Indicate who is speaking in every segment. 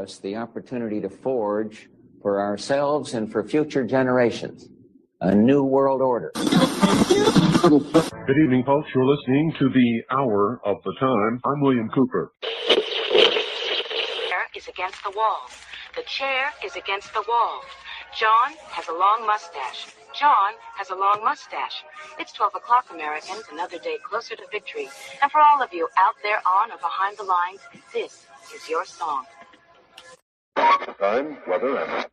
Speaker 1: us the opportunity to forge for ourselves and for future generations a new world order.
Speaker 2: Good evening, folks. You're listening to the Hour of the Time. I'm William Cooper.
Speaker 3: Is against the wall. The chair is against the wall. John has a long mustache. John has a long mustache. It's 12 o'clock, Americans, another day closer to victory. And for all of you out there on or behind the lines, this is your song.
Speaker 2: Time, weather, and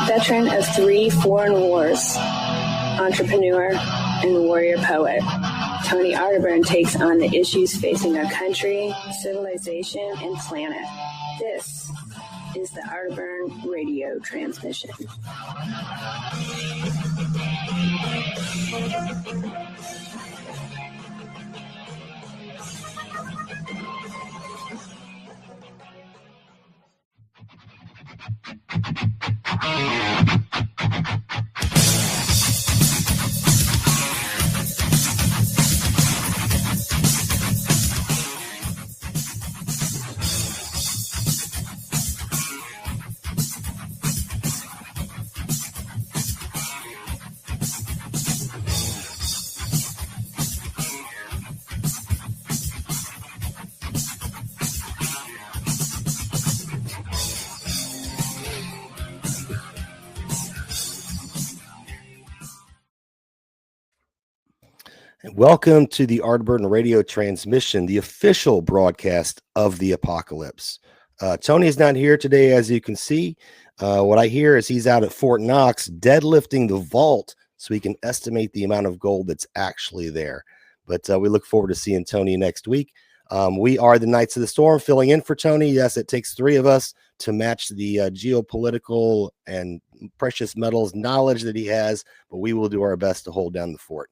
Speaker 4: Veteran of 3 foreign wars, entrepreneur, and warrior poet, Tony Arterburn takes on the issues facing our country, civilization, and planet. This is the Arterburn radio transmission.
Speaker 5: Welcome to the Arterburn radio transmission, the official broadcast of the apocalypse. Tony is not here today, as you can see. What I hear is he's out at Fort Knox deadlifting the vault so he can estimate the amount of gold that's actually there. But we look forward to seeing Tony next week. We are the Knights of the Storm, filling in for Tony. Yes, it takes 3 of us to match the geopolitical and precious metals knowledge that he has, but we will do our best to hold down the fort.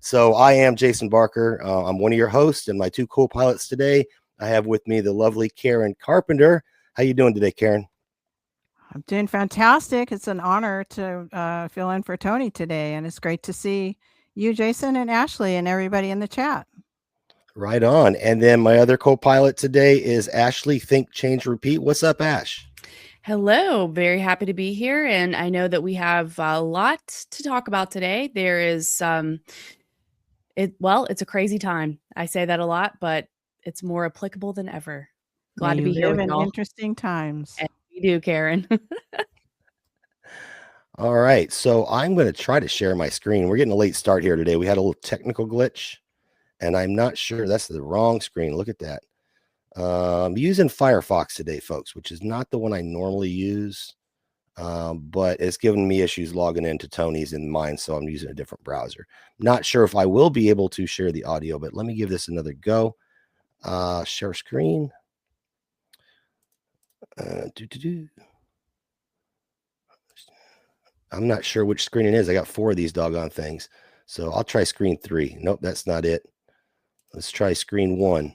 Speaker 5: So I am Jason Barker. I'm one of your hosts, and my 2 co-pilots today. I have with me the lovely Karen Carpenter. How you doing today, Karen?
Speaker 6: I'm doing fantastic. It's an honor to fill in for Tony today, and it's great to see you, Jason, and Ashley, and everybody in the chat.
Speaker 5: Right on. And then my other co-pilot today is Ashley. Think, Change, Repeat. What's up, Ash?
Speaker 7: Hello, very happy to be here, and I know that we have a lot to talk about today. There is it's a crazy time. I say that a lot, but it's more applicable than ever. Glad to be here with
Speaker 6: in
Speaker 7: y'all.
Speaker 6: Interesting times.
Speaker 7: And we do, Karen.
Speaker 5: All right, so I'm going to try to share my screen. We're getting a late start here today. We had a little technical glitch, and I'm not sure that's the wrong screen. Look at that. I'm using Firefox today, folks, which is not the one I normally use, but it's giving me issues logging into Tony's and mine, so I'm using a different browser. Not sure if I will be able to share the audio, but let me give this another go. Share screen. I'm not sure which screen it is. I got 4 of these doggone things, so I'll try screen 3. Nope, that's not it. Let's try screen 1.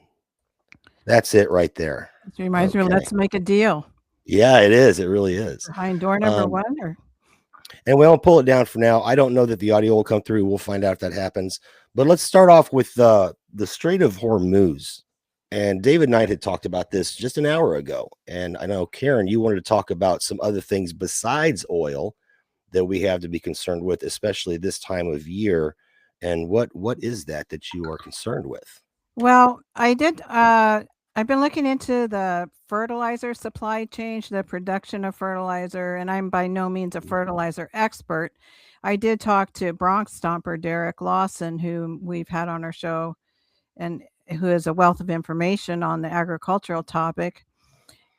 Speaker 5: That's it right there.
Speaker 6: It reminds me of Let's Make a Deal.
Speaker 5: Yeah, it is. It really is.
Speaker 6: Behind door number 1, or?
Speaker 5: And we'll pull it down for now. I don't know that the audio will come through. We'll find out if that happens. But let's start off with the Strait of Hormuz. And David Knight had talked about this just an hour ago. And I know, Karen, you wanted to talk about some other things besides oil that we have to be concerned with, especially this time of year. And what is that you are concerned with?
Speaker 6: Well, I did. I've been looking into the fertilizer supply chain, the production of fertilizer, and I'm by no means a fertilizer expert. I did talk to Bronx Stomper Derek Lawson, whom we've had on our show, and who is a wealth of information on the agricultural topic.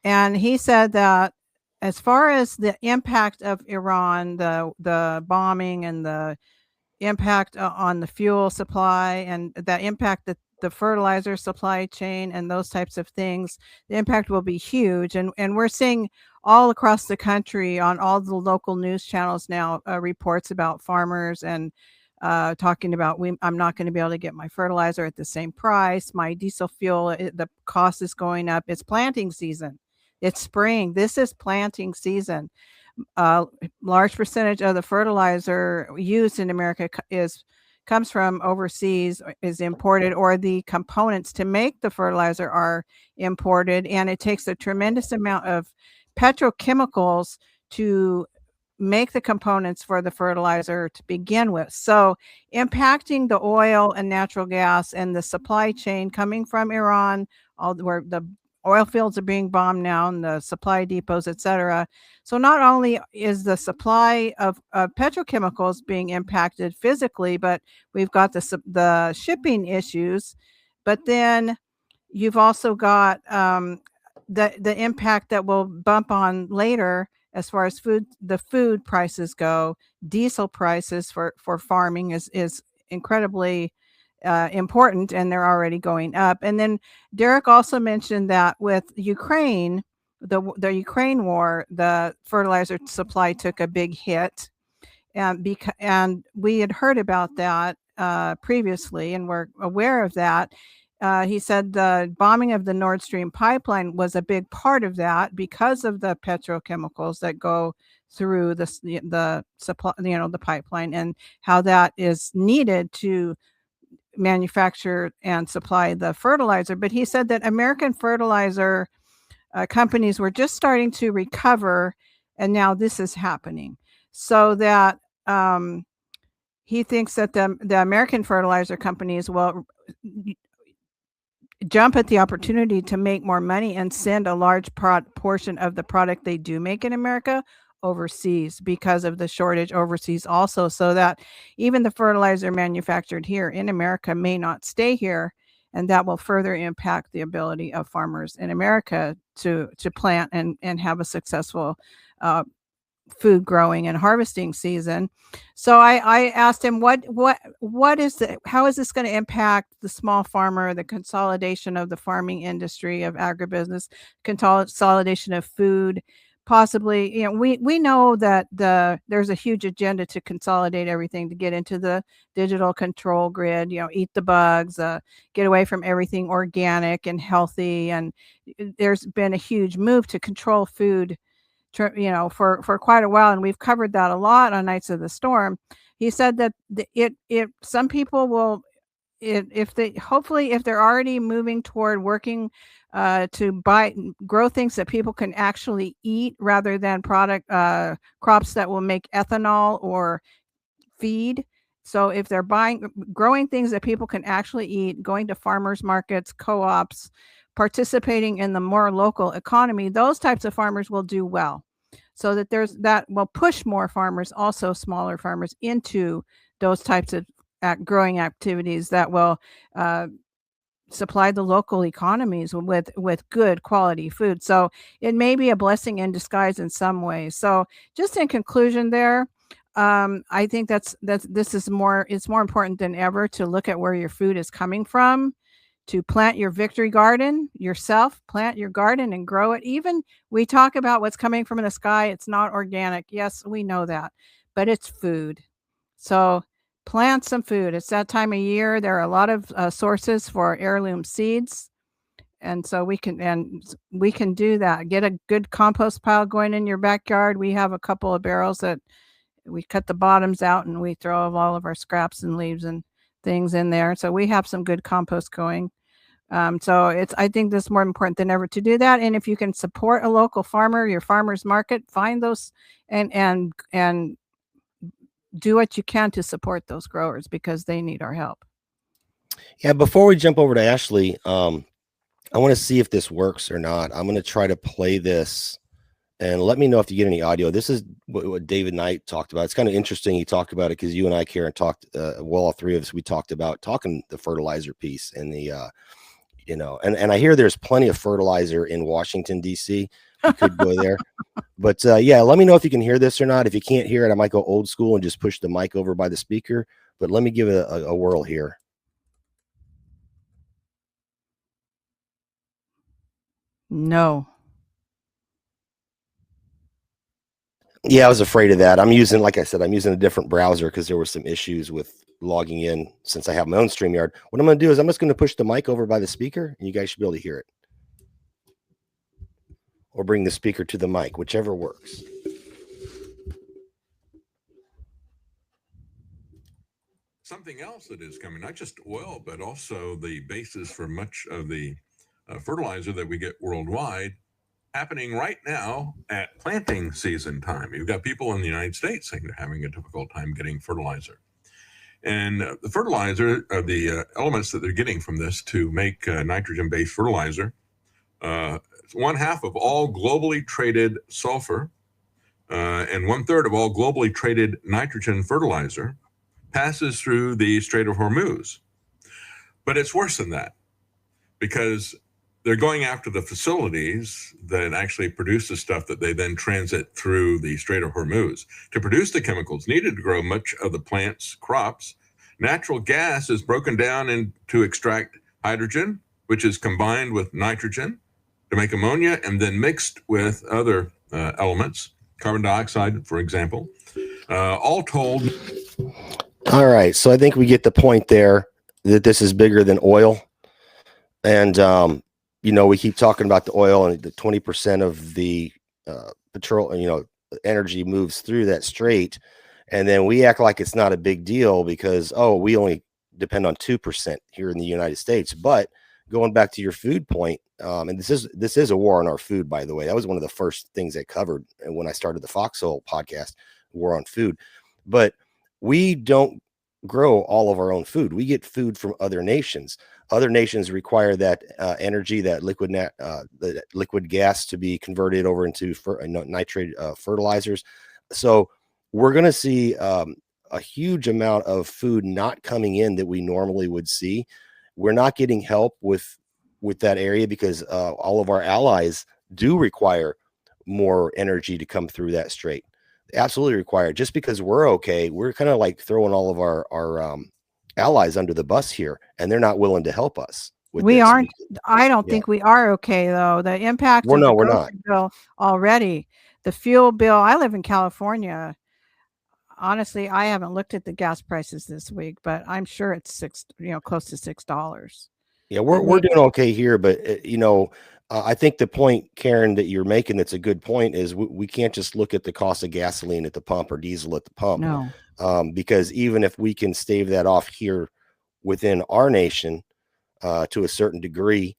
Speaker 6: And he said that as far as the impact of Iran, the bombing and the impact on the fuel supply and the impact that the fertilizer supply chain and those types of things, the impact will be huge. And we're seeing all across the country on all the local news channels now reports about farmers and talking about I'm not going to be able to get my fertilizer at the same price. My diesel fuel, the cost is going up. It's planting season. It's spring. This is planting season. Large percentage of the fertilizer used in America is comes from overseas, is imported, or the components to make the fertilizer are imported, and it takes a tremendous amount of petrochemicals to make the components for the fertilizer to begin with. So impacting the oil and natural gas and the supply chain coming from Iran, where the oil fields are being bombed now and the supply depots, etc. So not only is the supply of petrochemicals being impacted physically, but we've got the shipping issues. But then you've also got the impact that will bump on later as far as the food prices go. Diesel prices for farming is incredibly important, and they're already going up. And then Derek also mentioned that with Ukraine, the Ukraine war, the fertilizer supply took a big hit, and we had heard about that previously, and we're aware of that. He said the bombing of the Nord Stream pipeline was a big part of that because of the petrochemicals that go through the supply, the pipeline, and how that is needed to manufacture and supply the fertilizer. But he said that American fertilizer companies were just starting to recover, and now this is happening. So that he thinks that the American fertilizer companies will jump at the opportunity to make more money and send a large portion of the product they do make in America overseas because of the shortage overseas also, so that even the fertilizer manufactured here in America may not stay here, and that will further impact the ability of farmers in America to plant and have a successful food growing and harvesting season. So I asked him what is how is this going to impact the small farmer, the consolidation of the farming industry, of agribusiness, consolidation of food, possibly. We know that there's a huge agenda to consolidate everything, to get into the digital control grid, eat the bugs, get away from everything organic and healthy. And there's been a huge move to control food for quite a while, and we've covered that a lot on Nights of the Storm. He said that some people will, if they're already moving toward working to grow things that people can actually eat rather than crops that will make ethanol or feed. So if they're growing things that people can actually eat, going to farmers markets, co-ops, participating in the more local economy, those types of farmers will do well. So that will push more farmers, also smaller farmers, into those types of growing activities that will supply the local economies with good quality food. So it may be a blessing in disguise in some ways. So just in conclusion there, I think it's more important than ever to look at where your food is coming from, to plant your victory garden yourself, plant your garden and grow it. Even we talk about what's coming from the sky. It's not organic. Yes, we know that, but it's food. So plant some food. It's that time of year. There are a lot of sources for heirloom seeds. And so we can do that. Get a good compost pile going in your backyard. We have a couple of barrels that we cut the bottoms out and we throw all of our scraps and leaves and things in there. So we have some good compost going. So I think this is more important than ever to do that. And if you can support a local farmer, your farmer's market, find those and do what you can to support those growers, because they need our help.
Speaker 5: Yeah. Before we jump over to Ashley, I want to see if this works or not. I'm going to try to play this and let me know if you get any audio. This is what David Knight talked about. It's kind of interesting. He talked about it because you and I, Karen, talked, all three of us, we talked about the fertilizer piece and the, and I hear there's plenty of fertilizer in Washington, D.C. You could go there. But yeah, let me know if you can hear this or not. If you can't hear it, I might go old school and just push the mic over by the speaker. But let me give it a whirl here.
Speaker 6: No.
Speaker 5: Yeah, I was afraid of that. Like I said, I'm using a different browser because there were some issues with logging in since I have my own StreamYard. What I'm going to do is I'm just going to push the mic over by the speaker and you guys should be able to hear it. Or bring the speaker to the mic, whichever works.
Speaker 8: something else that is coming, not just oil, but also the basis for much of the fertilizer that we get worldwide, happening right now at planting season time. You've got people in the United States saying they're having a difficult time getting fertilizer. And the fertilizer, the elements that they're getting from this to make nitrogen-based fertilizer, 1/2 of all globally traded sulfur and 1/3 of all globally traded nitrogen fertilizer passes through the Strait of Hormuz. But it's worse than that, because they're going after the facilities that actually produce the stuff that they then transit through the Strait of Hormuz. To produce the chemicals needed to grow much of the plant's crops, natural gas is broken down to extract hydrogen, which is combined with nitrogen to make ammonia, and then mixed with other elements, carbon dioxide, for example. All told.
Speaker 5: All right. So I think we get the point there that this is bigger than oil. And, we keep talking about the oil, and the 20% of the petrol, energy moves through that strait. And then we act like it's not a big deal because, we only depend on 2% here in the United States. But going back to your food point, and this is a war on our food, by the way. That was one of the first things I covered when I started the Foxhole podcast, war on food. But we don't grow all of our own food. We get food from other nations. Other nations require that energy, that the liquid gas, to be converted over into nitrate fertilizers. So we're going to see a huge amount of food not coming in that we normally would see. We're not getting help with that area because all of our allies do require more energy to come through that strait. Absolutely required. Just because we're okay, we're kind of like throwing all of our allies under the bus here, and they're not willing to help us.
Speaker 6: We aren't. I don't think we are okay, though. The impact of the grocery bill already, the fuel bill. I live in California. Honestly, I haven't looked at the gas prices this week, but I'm sure it's close to $6.
Speaker 5: Yeah, we're doing okay here, but I think the point, Karen, that you're making, that's a good point, is we can't just look at the cost of gasoline at the pump or diesel at the pump.
Speaker 6: No.
Speaker 5: Because even if we can stave that off here within our nation to a certain degree,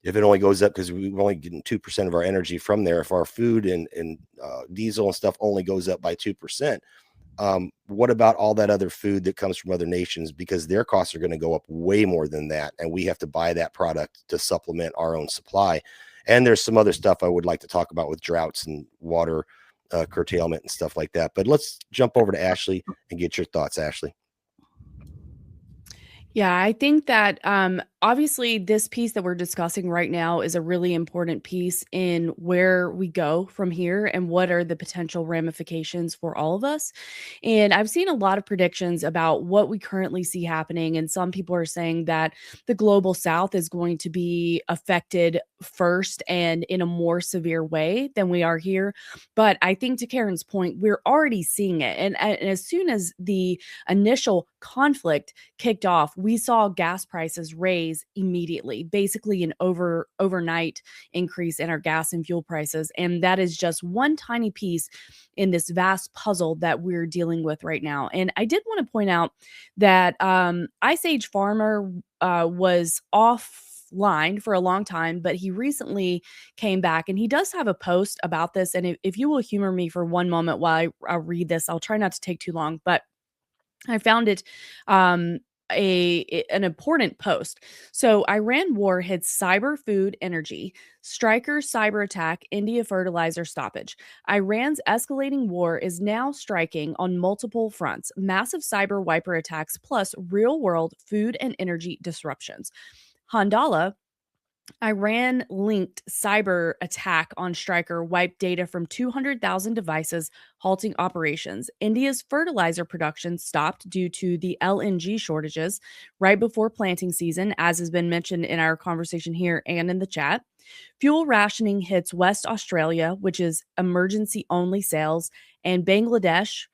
Speaker 5: if it only goes up because we're only getting 2% of our energy from there, if our food and diesel and stuff only goes up by 2%, what about all that other food that comes from other nations? Because their costs are going to go up way more than that, and we have to buy that product to supplement our own supply. And there's some other stuff I would like to talk about with droughts and water curtailment and stuff like that. But let's jump over to Ashley and get your thoughts, Ashley.
Speaker 7: Yeah, I think that obviously this piece that we're discussing right now is a really important piece in where we go from here and what are the potential ramifications for all of us. And I've seen a lot of predictions about what we currently see happening. And some people are saying that the global south is going to be affected first and in a more severe way than we are here. But I think, to Karen's point, we're already seeing it. And as soon as the initial conflict kicked off, we saw gas prices raise immediately, basically an overnight increase in our gas and fuel prices. And that is just one tiny piece in this vast puzzle that we're dealing with right now. And I did want to point out that Ice Age Farmer was offline for a long time, but he recently came back, and he does have a post about this. And if you will humor me for one moment while I read this, I'll try not to take too long, but I found it an important post. So Iran war hits cyber food energy. Stryker cyber attack, India fertilizer stoppage. Iran's escalating war is now striking on multiple fronts. Massive cyber wiper attacks plus real world food and energy disruptions. Handala, Iran-linked cyber attack on Stryker wiped data from 200,000 devices, halting operations. India's fertilizer production stopped due to the LNG shortages right before planting season, as has been mentioned in our conversation here and in the chat. Fuel rationing hits West Australia, which is emergency-only sales, and Bangladesh,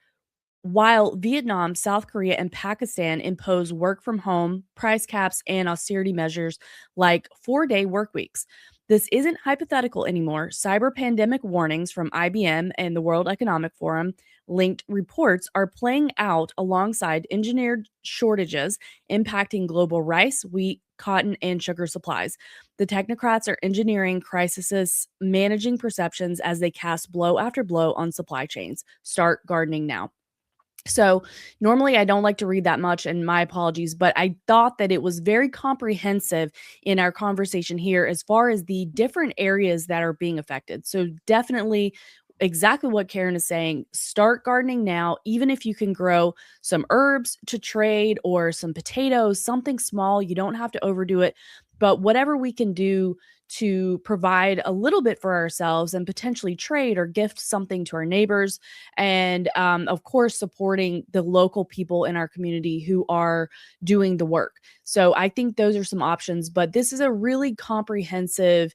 Speaker 7: while Vietnam, South Korea, and Pakistan impose work from home, price caps, and austerity measures like 4-day work weeks. This isn't hypothetical anymore. Cyber pandemic warnings from IBM and the World Economic Forum linked reports are playing out alongside engineered shortages impacting global rice, wheat, cotton, and sugar supplies. The technocrats are engineering crises, managing perceptions as they cast blow after blow on supply chains. Start gardening now. So, normally I don't like to read that much, and my apologies, but I thought that it was very comprehensive in our conversation here as far as the different areas that are being affected. So, definitely exactly what Karen is saying. Start gardening now, even if you can grow some herbs to trade or some potatoes, something small. You don't have to overdo it, but whatever we can do to provide a little bit for ourselves and potentially trade or gift something to our neighbors, and of course supporting the local people in our community who are doing the work. So I think those are some options, but this is a really comprehensive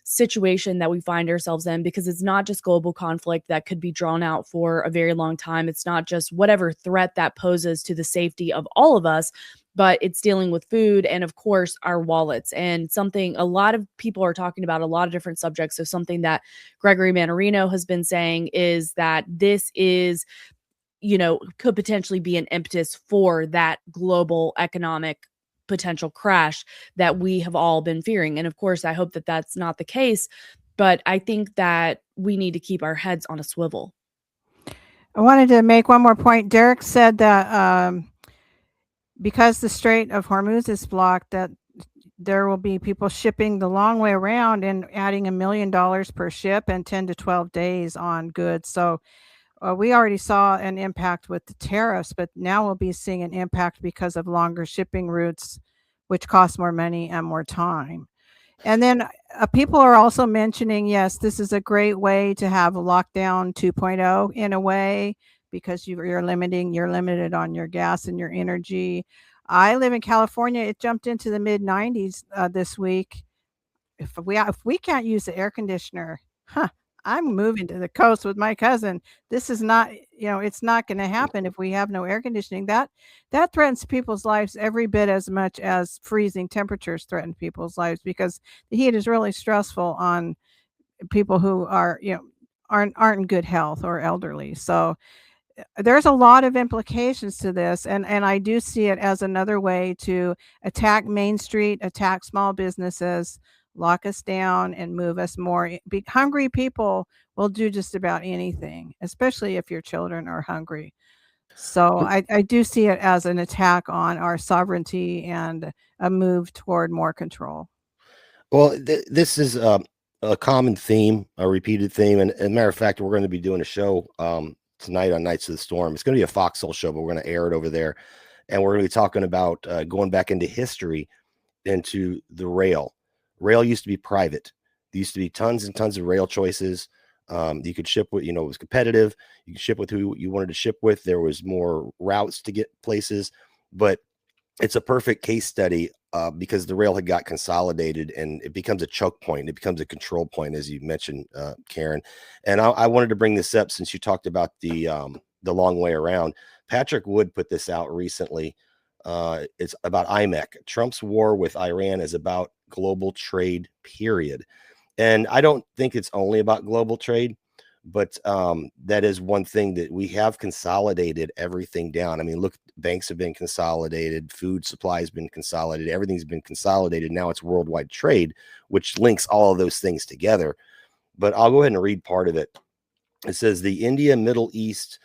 Speaker 7: situation that we find ourselves in, because it's not just global conflict that could be drawn out for a very long time. It's not just whatever threat that poses to the safety of all of us, but it's dealing with food and, of course, our wallets. And something a lot of people are talking about, a lot of different subjects. So something that Gregory Manarino has been saying is that this is, could potentially be an impetus for that global economic potential crash that we have all been fearing. And of course, I hope that that's not the case, but I think that we need to keep our heads on a swivel.
Speaker 6: I wanted to make one more point. Derek said that because the Strait of Hormuz is blocked, that there will be people shipping the long way around and adding $1 million per ship and 10 to 12 days on goods. So we already saw an impact with the tariffs, but now we'll be seeing an impact because of longer shipping routes, which cost more money and more time. And then people are also mentioning, yes, this is a great way to have a lockdown 2.0 in a way, because you're limited on your gas and your energy. I live in California. It jumped into the mid 90s this week. If we can't use the air conditioner, I'm moving to the coast with my cousin. This is not, it's not going to happen if we have no air conditioning. That threatens people's lives every bit as much as freezing temperatures threaten people's lives, because the heat is really stressful on people who are, aren't in good health or elderly. So there's a lot of implications to this, and I do see it as another way to attack Main Street, attack small businesses, lock us down, and move us more. Hungry people will do just about anything, especially if your children are hungry. So I do see it as an attack on our sovereignty and a move toward more control.
Speaker 5: Well, this is a common theme, a repeated theme. And as a matter of fact, we're going to be doing a show tonight on Nights of the Storm. It's going to be a Foxhole show, but we're going to air it over there. And we're going to be talking about going back into history, into the rail. Rail used to be private. There used to be tons and tons of rail choices. You could ship with, it was competitive. You could ship with who you wanted to ship with. There was more routes to get places, but it's a perfect case study because the rail had got consolidated, and it becomes a choke point. It becomes a control point, as you mentioned, Karen. And I wanted to bring this up since you talked about the long way around. Patrick Wood put this out recently. It's about IMEC. Trump's war with Iran is about global trade, period. And I don't think it's only about global trade, but that is one thing that we have consolidated everything down. I mean, look, banks have been consolidated, food supply has been consolidated, everything's been consolidated. Now it's worldwide trade, which links all of those things together. But I'll go ahead and read part of it. It says the India, Middle East,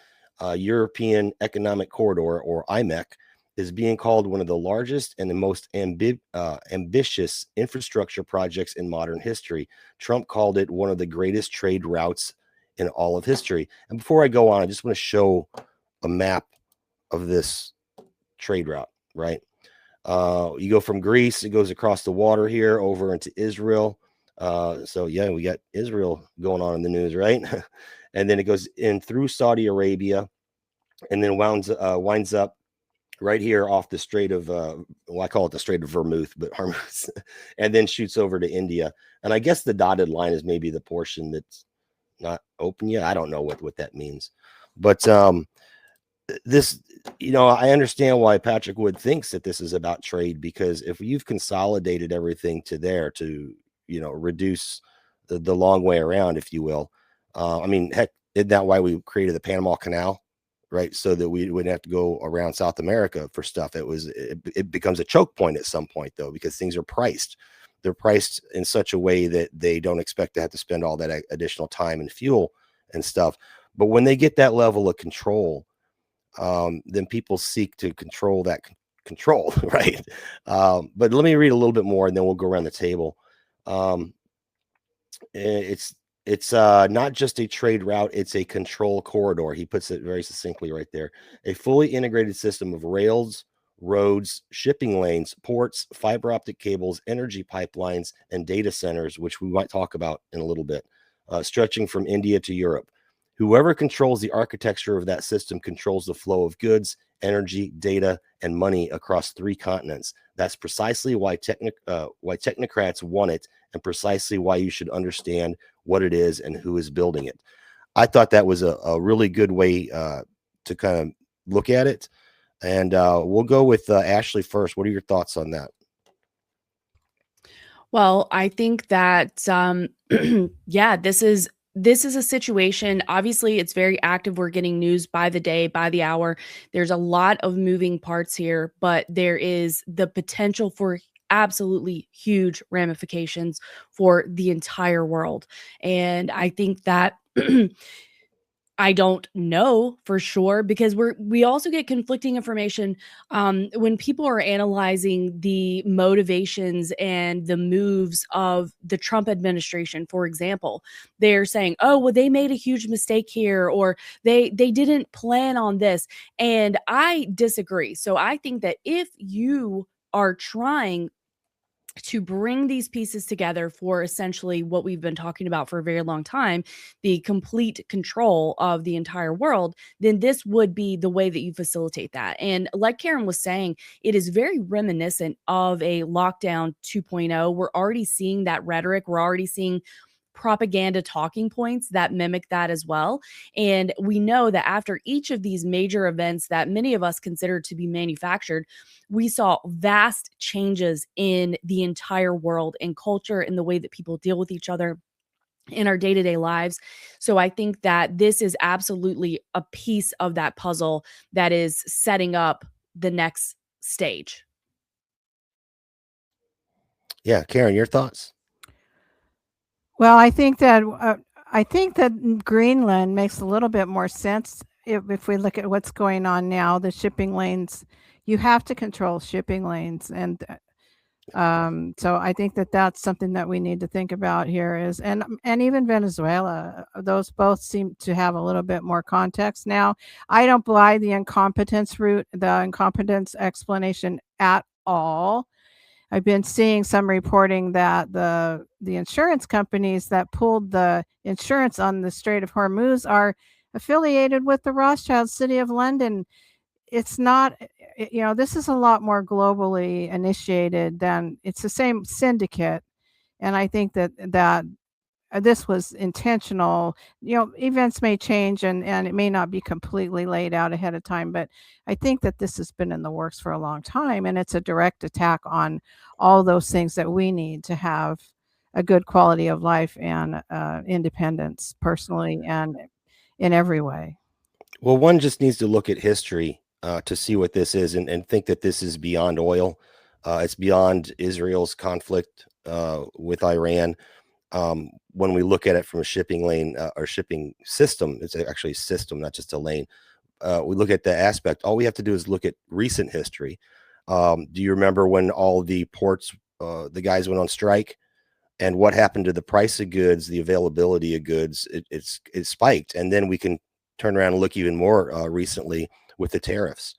Speaker 5: European Economic Corridor, or IMEC, is being called one of the largest and the most ambitious infrastructure projects in modern history. Trump called it one of the greatest trade routes in all of history. And before I go on, I just want to show a map of this trade route, right? You go from Greece, it goes across the water here over into Israel. So yeah, we got Israel going on in the news, right? And then it goes in through Saudi Arabia, and then winds up right here off the Strait of, I call it the Strait of Vermouth, but Hormuz, and then shoots over to India. And I guess the dotted line is maybe the portion that's not open yet. I don't know what that means. But this, I understand why Patrick Wood thinks that this is about trade, because if you've consolidated everything to there to, reduce the long way around, if you will. I mean, heck, isn't that why we created the Panama Canal? Right, so that we wouldn't have to go around South America for stuff. It becomes a choke point at some point, though, because things are priced. They're priced in such a way that they don't expect to have to spend all that additional time and fuel and stuff. But when they get that level of control, then people seek to control that control, right? But let me read a little bit more, and then we'll go around the table. It's not just a trade route, it's a control corridor. He puts it very succinctly right there. A fully integrated system of rails, roads, shipping lanes, ports, fiber optic cables, energy pipelines, and data centers, which we might talk about in a little bit, stretching from India to Europe. Whoever controls the architecture of that system controls the flow of goods, energy, data, and money across 3 continents. That's precisely why technocrats want it, and precisely why you should understand what it is and who is building it. I thought that was a really good way to kind of look at it. And we'll go with Ashley first. What are your thoughts on that?
Speaker 7: Well, I think that, yeah, this is a situation. Obviously, it's very active. We're getting news by the day, by the hour. There's a lot of moving parts here, but there is the potential for absolutely huge ramifications for the entire world. And I think that I don't know for sure, because we also get conflicting information when people are analyzing the motivations and the moves of the Trump administration. For example, they're saying, "Oh, well, they made a huge mistake here," or they didn't plan on this. And I disagree. So I think that if you are trying to bring these pieces together for essentially what we've been talking about for a very long time, the complete control of the entire world, then this would be the way that you facilitate that. And like Karen was saying, it is very reminiscent of a lockdown 2.0. We're already seeing that rhetoric. We're already seeing propaganda talking points that mimic that as well. And we know that after each of these major events that many of us consider to be manufactured, we saw vast changes in the entire world and culture, in the way that people deal with each other in our day-to-day lives. So I think that this is absolutely a piece of that puzzle that is setting up the next stage.
Speaker 5: Yeah, Karen, your thoughts?
Speaker 6: Well, I think that Greenland makes a little bit more sense if we look at what's going on now. The shipping lanes, you have to control shipping lanes, and so I think that that's something that we need to think about here. And even Venezuela, those both seem to have a little bit more context now. I don't buy the incompetence explanation at all. I've been seeing some reporting that the insurance companies that pulled the insurance on the Strait of Hormuz are affiliated with the Rothschild City of London. It's not, this is a lot more globally initiated than, it's the same syndicate. And I think that this was intentional. Events may change and it may not be completely laid out ahead of time, but I think that this has been in the works for a long time, and it's a direct attack on all those things that we need to have a good quality of life and independence, personally and in every way.
Speaker 5: Well, one just needs to look at history to see what this is, and think that this is beyond oil. It's beyond Israel's conflict with Iran. When we look at it from a shipping lane or shipping system, it's actually a system, not just a lane. We look at the aspect. All we have to do is look at recent history. Do you remember when all the ports, the guys went on strike, and what happened to the price of goods, the availability of goods? It spiked. And then we can turn around and look even more recently with the tariffs.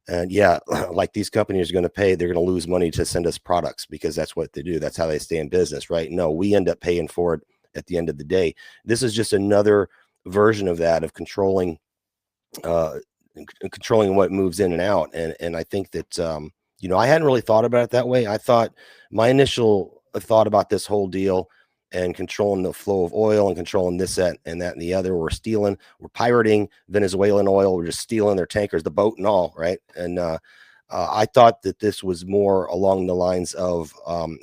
Speaker 5: And yeah, like these companies are going to pay, they're going to lose money to send us products because that's what they do. That's how they stay in business, right? No, we end up paying for it at the end of the day. This is just another version of that, of controlling what moves in and out. And I think that, I hadn't really thought about it that way. I thought my initial thought about this whole deal and controlling the flow of oil and controlling this, that, and the other. We're pirating Venezuelan oil. We're just stealing their tankers, the boat and all, right? And I thought that this was more along the lines of,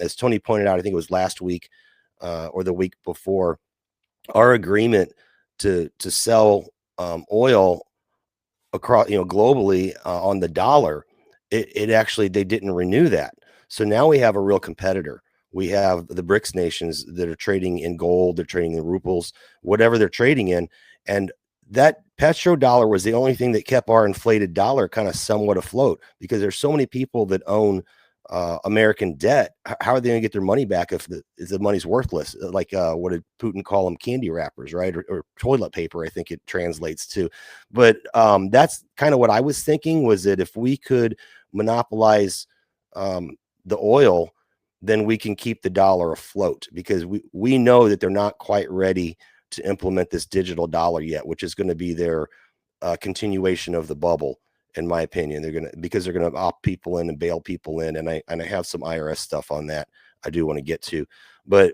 Speaker 5: as Tony pointed out, I think it was last week or the week before, our agreement to sell oil across, globally on the dollar, it actually, they didn't renew that. So now we have a real competitor. We have the BRICS nations that are trading in gold, they're trading in rubles, whatever they're trading in. And that petrodollar was the only thing that kept our inflated dollar kind of somewhat afloat, because there's so many people that own American debt. How are they going to get their money back if the money's worthless? Like what did Putin call them? Candy wrappers, right? Or toilet paper, I think it translates to. But that's kind of what I was thinking, was that if we could monopolize the oil, then we can keep the dollar afloat, because we know that they're not quite ready to implement this digital dollar yet, which is going to be their continuation of the bubble. In my opinion, because they're going to opt people in and bail people in. And I have some IRS stuff on that I do want to get to, but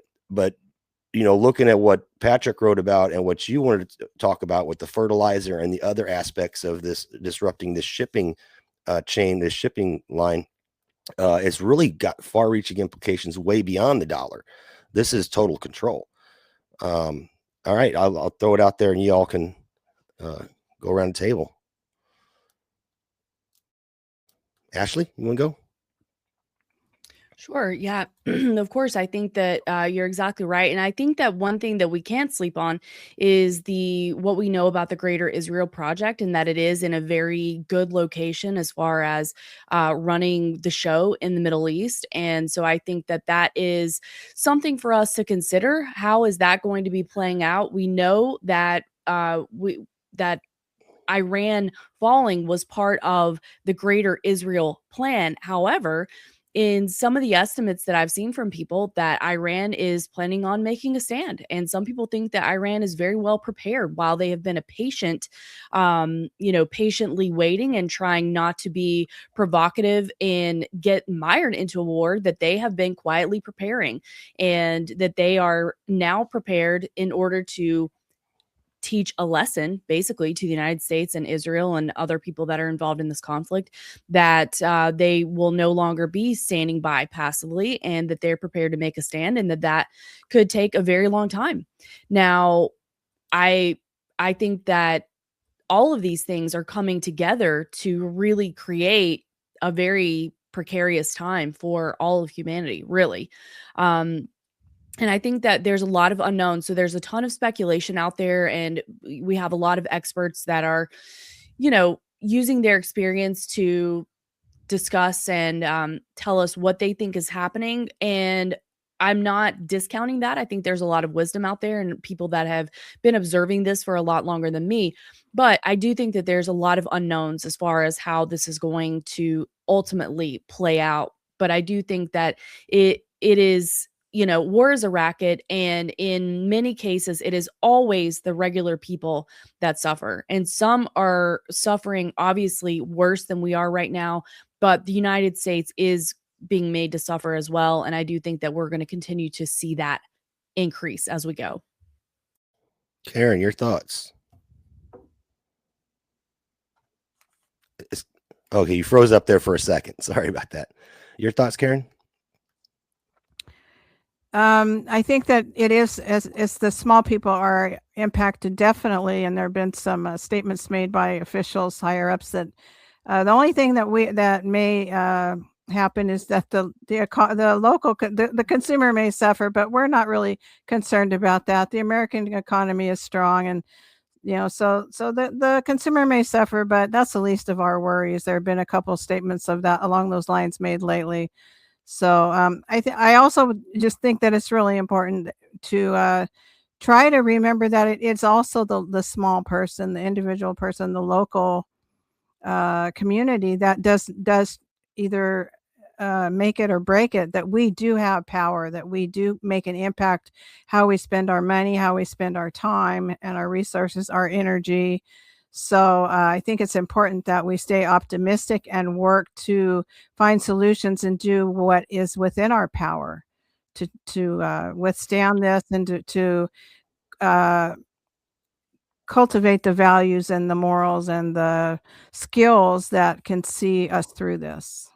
Speaker 5: looking at what Patrick wrote about and what you wanted to talk about with the fertilizer and the other aspects of this disrupting this shipping chain, this shipping line, it's really got far-reaching implications way beyond the dollar. This is total control. All right, I'll throw it out there, and you all can go around the table. Ashley, you want to go?
Speaker 7: Sure. Yeah. Of course. I think that you're exactly right. And I think that one thing that we can't sleep on is what we know about the Greater Israel Project, and that it is in a very good location as far as running the show in the Middle East. And so I think that that is something for us to consider. How is that going to be playing out? We know that that Iran falling was part of the Greater Israel plan. However, in some of the estimates that I've seen from people, that Iran is planning on making a stand. And some people think that Iran is very well prepared, while they have been a patient, patiently waiting and trying not to be provocative and get mired into a war, that they have been quietly preparing, and that they are now prepared in order to teach a lesson basically to the United States and Israel and other people that are involved in this conflict, that they will no longer be standing by passively, and that they're prepared to make a stand, and that could take a very long time. Now, I think that all of these things are coming together to really create a very precarious time for all of humanity, really. And I think that there's a lot of unknowns. So there's a ton of speculation out there, and we have a lot of experts that are, using their experience to discuss and tell us what they think is happening. And I'm not discounting that. I think there's a lot of wisdom out there and people that have been observing this for a lot longer than me. But I do think that there's a lot of unknowns as far as how this is going to ultimately play out. But I do think that it is, war is a racket, and in many cases, it is always the regular people that suffer. And some are suffering obviously worse than we are right now, but the United States is being made to suffer as well. And I do think that we're going to continue to see that increase as we go.
Speaker 5: Karen, your thoughts? Okay, you froze up there for a second. Sorry about that. Your thoughts, Karen?
Speaker 6: I think that it is, as the small people are impacted, definitely, and there have been some statements made by officials higher ups that the only thing that may happen is that the local the consumer may suffer, but we're not really concerned about that. The American economy is strong, and so the consumer may suffer, but that's the least of our worries. There have been a couple of statements of that along those lines made lately. So I also just think that it's really important to try to remember that it's also the small person, the individual person, the local community that does either make it or break it, that we do have power, that we do make an impact, how we spend our money, how we spend our time and our resources, our energy. So I think it's important that we stay optimistic and work to find solutions and do what is within our power to withstand this, and to cultivate the values and the morals and the skills that can see us through this.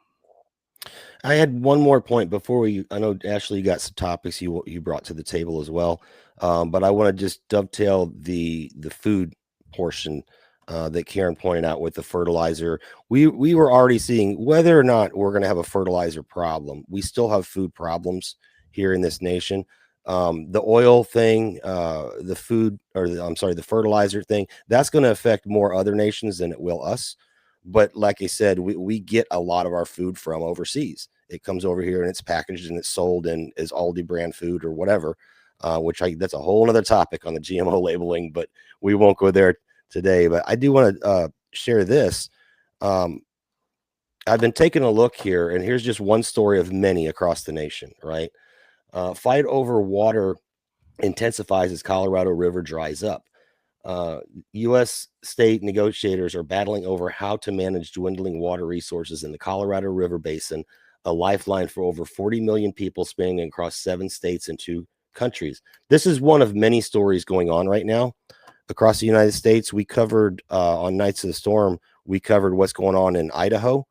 Speaker 5: I had one more point before I know Ashley, you got some topics you brought to the table as well. But I want to just dovetail the food portion that Karen pointed out with the fertilizer. We were already seeing whether or not we're going to have a fertilizer problem. We still have food problems here in this nation. The oil thing, the fertilizer thing, that's going to affect more other nations than it will us. But like I said, we get a lot of our food from overseas. It comes over here and it's packaged and it's sold in as Aldi brand food or whatever, that's a whole other topic on the GMO labeling, but we won't go there today. But I do want to share this. I've been taking a look here, and here's just one story of many across the nation, right? Fight over water intensifies as Colorado River dries up. U.S. state negotiators are battling over how to manage dwindling water resources in the Colorado River Basin, a lifeline for over 40 million people spanning across 7 states and 2 countries. This is one of many stories going on right now across the United States. We covered on Nights of the Storm, we covered what's going on in Idaho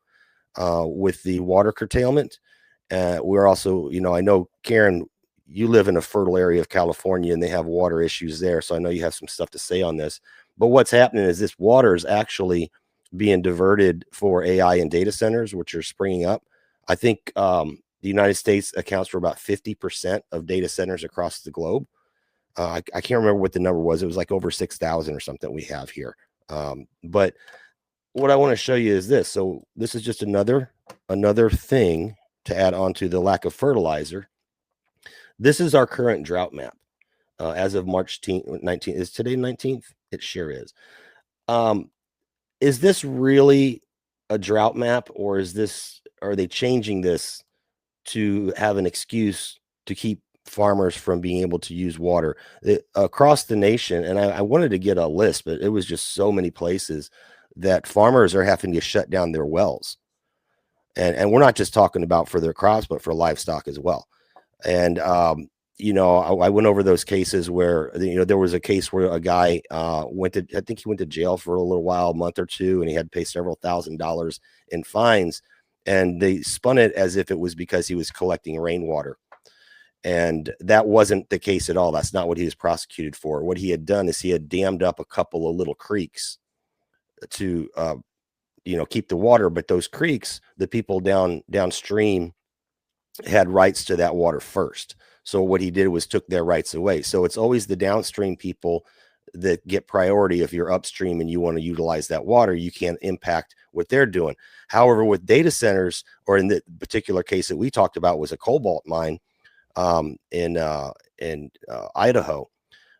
Speaker 5: with the water curtailment. We're also, I know, Karen, you live in a fertile area of California and they have water issues there. So I know you have some stuff to say on this. But what's happening is this water is actually being diverted for AI and data centers, which are springing up. I think the United States accounts for about 50% of data centers across the globe. I can't remember what the number was. It was like over 6,000 or something we have here. But what I want to show you is this. So this is just another thing to add on to the lack of fertilizer. This is our current drought map as of March 19th. Is today 19th? It sure is. Is this really a drought map, or are they changing this to have an excuse to keep farmers from being able to use water across the nation? And I wanted to get a list, but it was just so many places that farmers are having to shut down their wells. And we're not just talking about for their crops, but for livestock as well. And, I went over those cases where, there was a case where a guy I think he went to jail for a little while, a month or two, and he had to pay several $1,000s in fines. And they spun it as if it was because he was collecting rainwater. And that wasn't the case at all. That's not what he was prosecuted for. What he had done is he had dammed up a couple of little creeks to, keep the water. But those creeks, the people downstream had rights to that water first. So what he did was took their rights away. So it's always the downstream people that get priority. If you're upstream and you want to utilize that water, you can't impact what they're doing. However, with data centers, or in the particular case that we talked about was a cobalt mine in Idaho,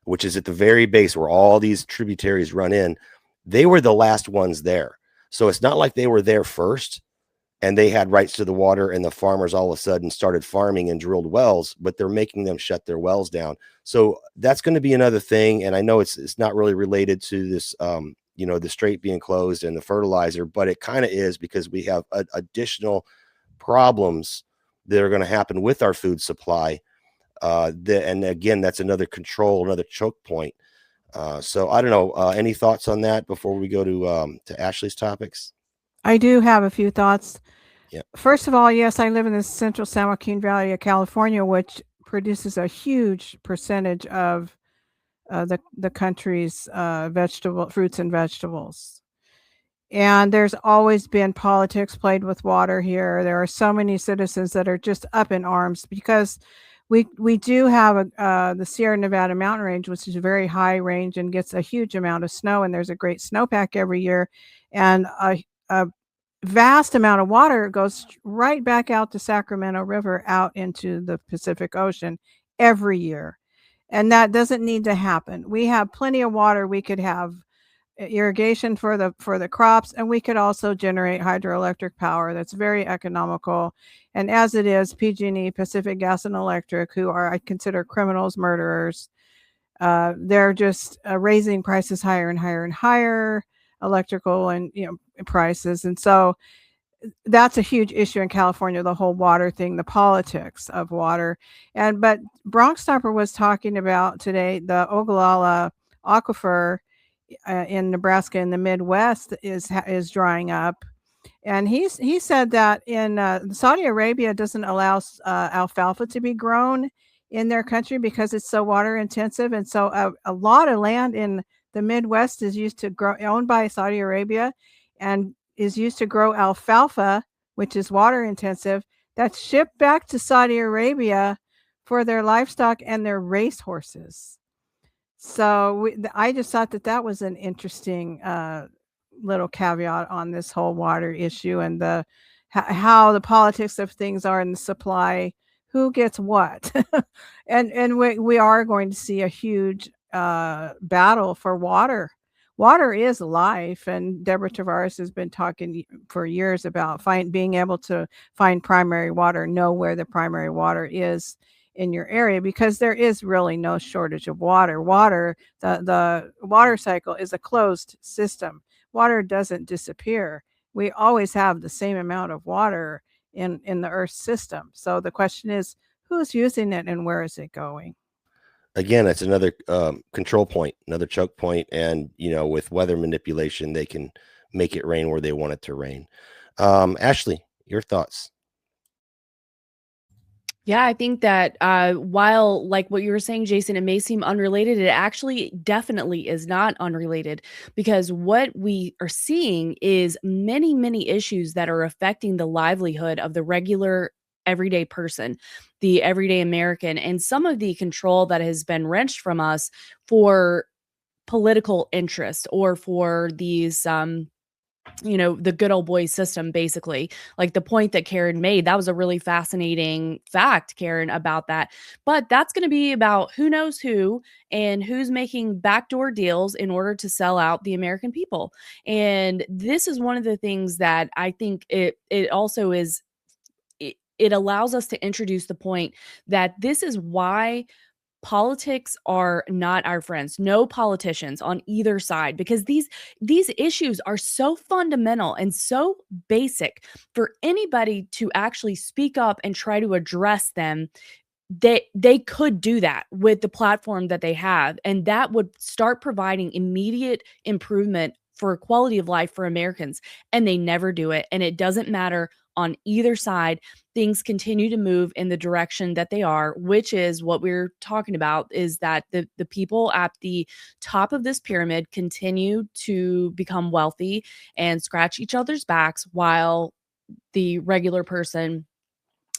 Speaker 5: which is at the very base where all these tributaries run in. They were the last ones there. So it's not like they were there first and they had rights to the water and the farmers all of a sudden started farming and drilled wells, but they're making them shut their wells down. So that's going to be another thing. And I know it's not really related to this, the strait being closed and the fertilizer, but it kind of is, because we have additional problems that are going to happen with our food supply. And again, that's another choke point. So I don't know, any thoughts on that before we go to Ashley's topics?
Speaker 6: I do have a few thoughts.
Speaker 5: Yeah.
Speaker 6: First of all, yes, I live in the central San Joaquin Valley of California, which produces a huge percentage of the country's fruits and vegetables. And there's always been politics played with water here. There are so many citizens that are just up in arms because we do have the Sierra Nevada mountain range, which is a very high range and gets a huge amount of snow. And there's a great snowpack every year. And a vast amount of water goes right back out to Sacramento River, out into the Pacific Ocean every year. And that doesn't need to happen. We have plenty of water. We could have irrigation for the crops, and we could also generate hydroelectric power that's very economical. And as it is, PG&E, Pacific Gas and Electric, who I consider criminals, murderers, they're just raising prices higher and higher and higher, electrical and prices. And so that's a huge issue in California, the whole water thing, the politics of water. But Bronx Stomper was talking about today the Ogallala aquifer in Nebraska in the Midwest is drying up. And he said that in Saudi Arabia doesn't allow alfalfa to be grown in their country because it's so water intensive. And so a lot of land in the Midwest is used to grow, owned by Saudi Arabia, and is used to grow alfalfa, which is water intensive, that's shipped back to Saudi Arabia for their livestock and their race horses. So I just thought that was an interesting little caveat on this whole water issue, and how the politics of things are in the supply, who gets what. and we are going to see a huge battle for water. Water is life, and Deborah Tavares has been talking for years about being able to find primary water, know where the primary water is in your area, because there is really no shortage of water. The water cycle is a closed system. Water doesn't disappear. We always have the same amount of water in the Earth system. So the question is, who's using it and where is it going?
Speaker 5: Again, that's another control point, another choke point. And, with weather manipulation, they can make it rain where they want it to rain. Ashley, your thoughts?
Speaker 7: Yeah, I think that while, like what you were saying, Jason, it may seem unrelated, it actually definitely is not unrelated, because what we are seeing is many, many issues that are affecting the livelihood of the regular everyday person, the everyday American, and some of the control that has been wrenched from us for political interest, or for these the good old boy system, basically. Like the point that Karen made, that was a really fascinating fact, Karen, about that. But that's going to be about who knows who and who's making backdoor deals in order to sell out the American people. And this is one of the things that I think it also is. It allows us to introduce the point that this is why politics are not our friends. No politicians on either side, because these issues are so fundamental and so basic for anybody to actually speak up and try to address them. They could do that with the platform that they have, and that would start providing immediate improvement for quality of life for Americans, and they never do it. And it doesn't matter on either side. Things continue to move in the direction that they are, which is what we're talking about, is that the people at the top of this pyramid continue to become wealthy and scratch each other's backs, while the regular person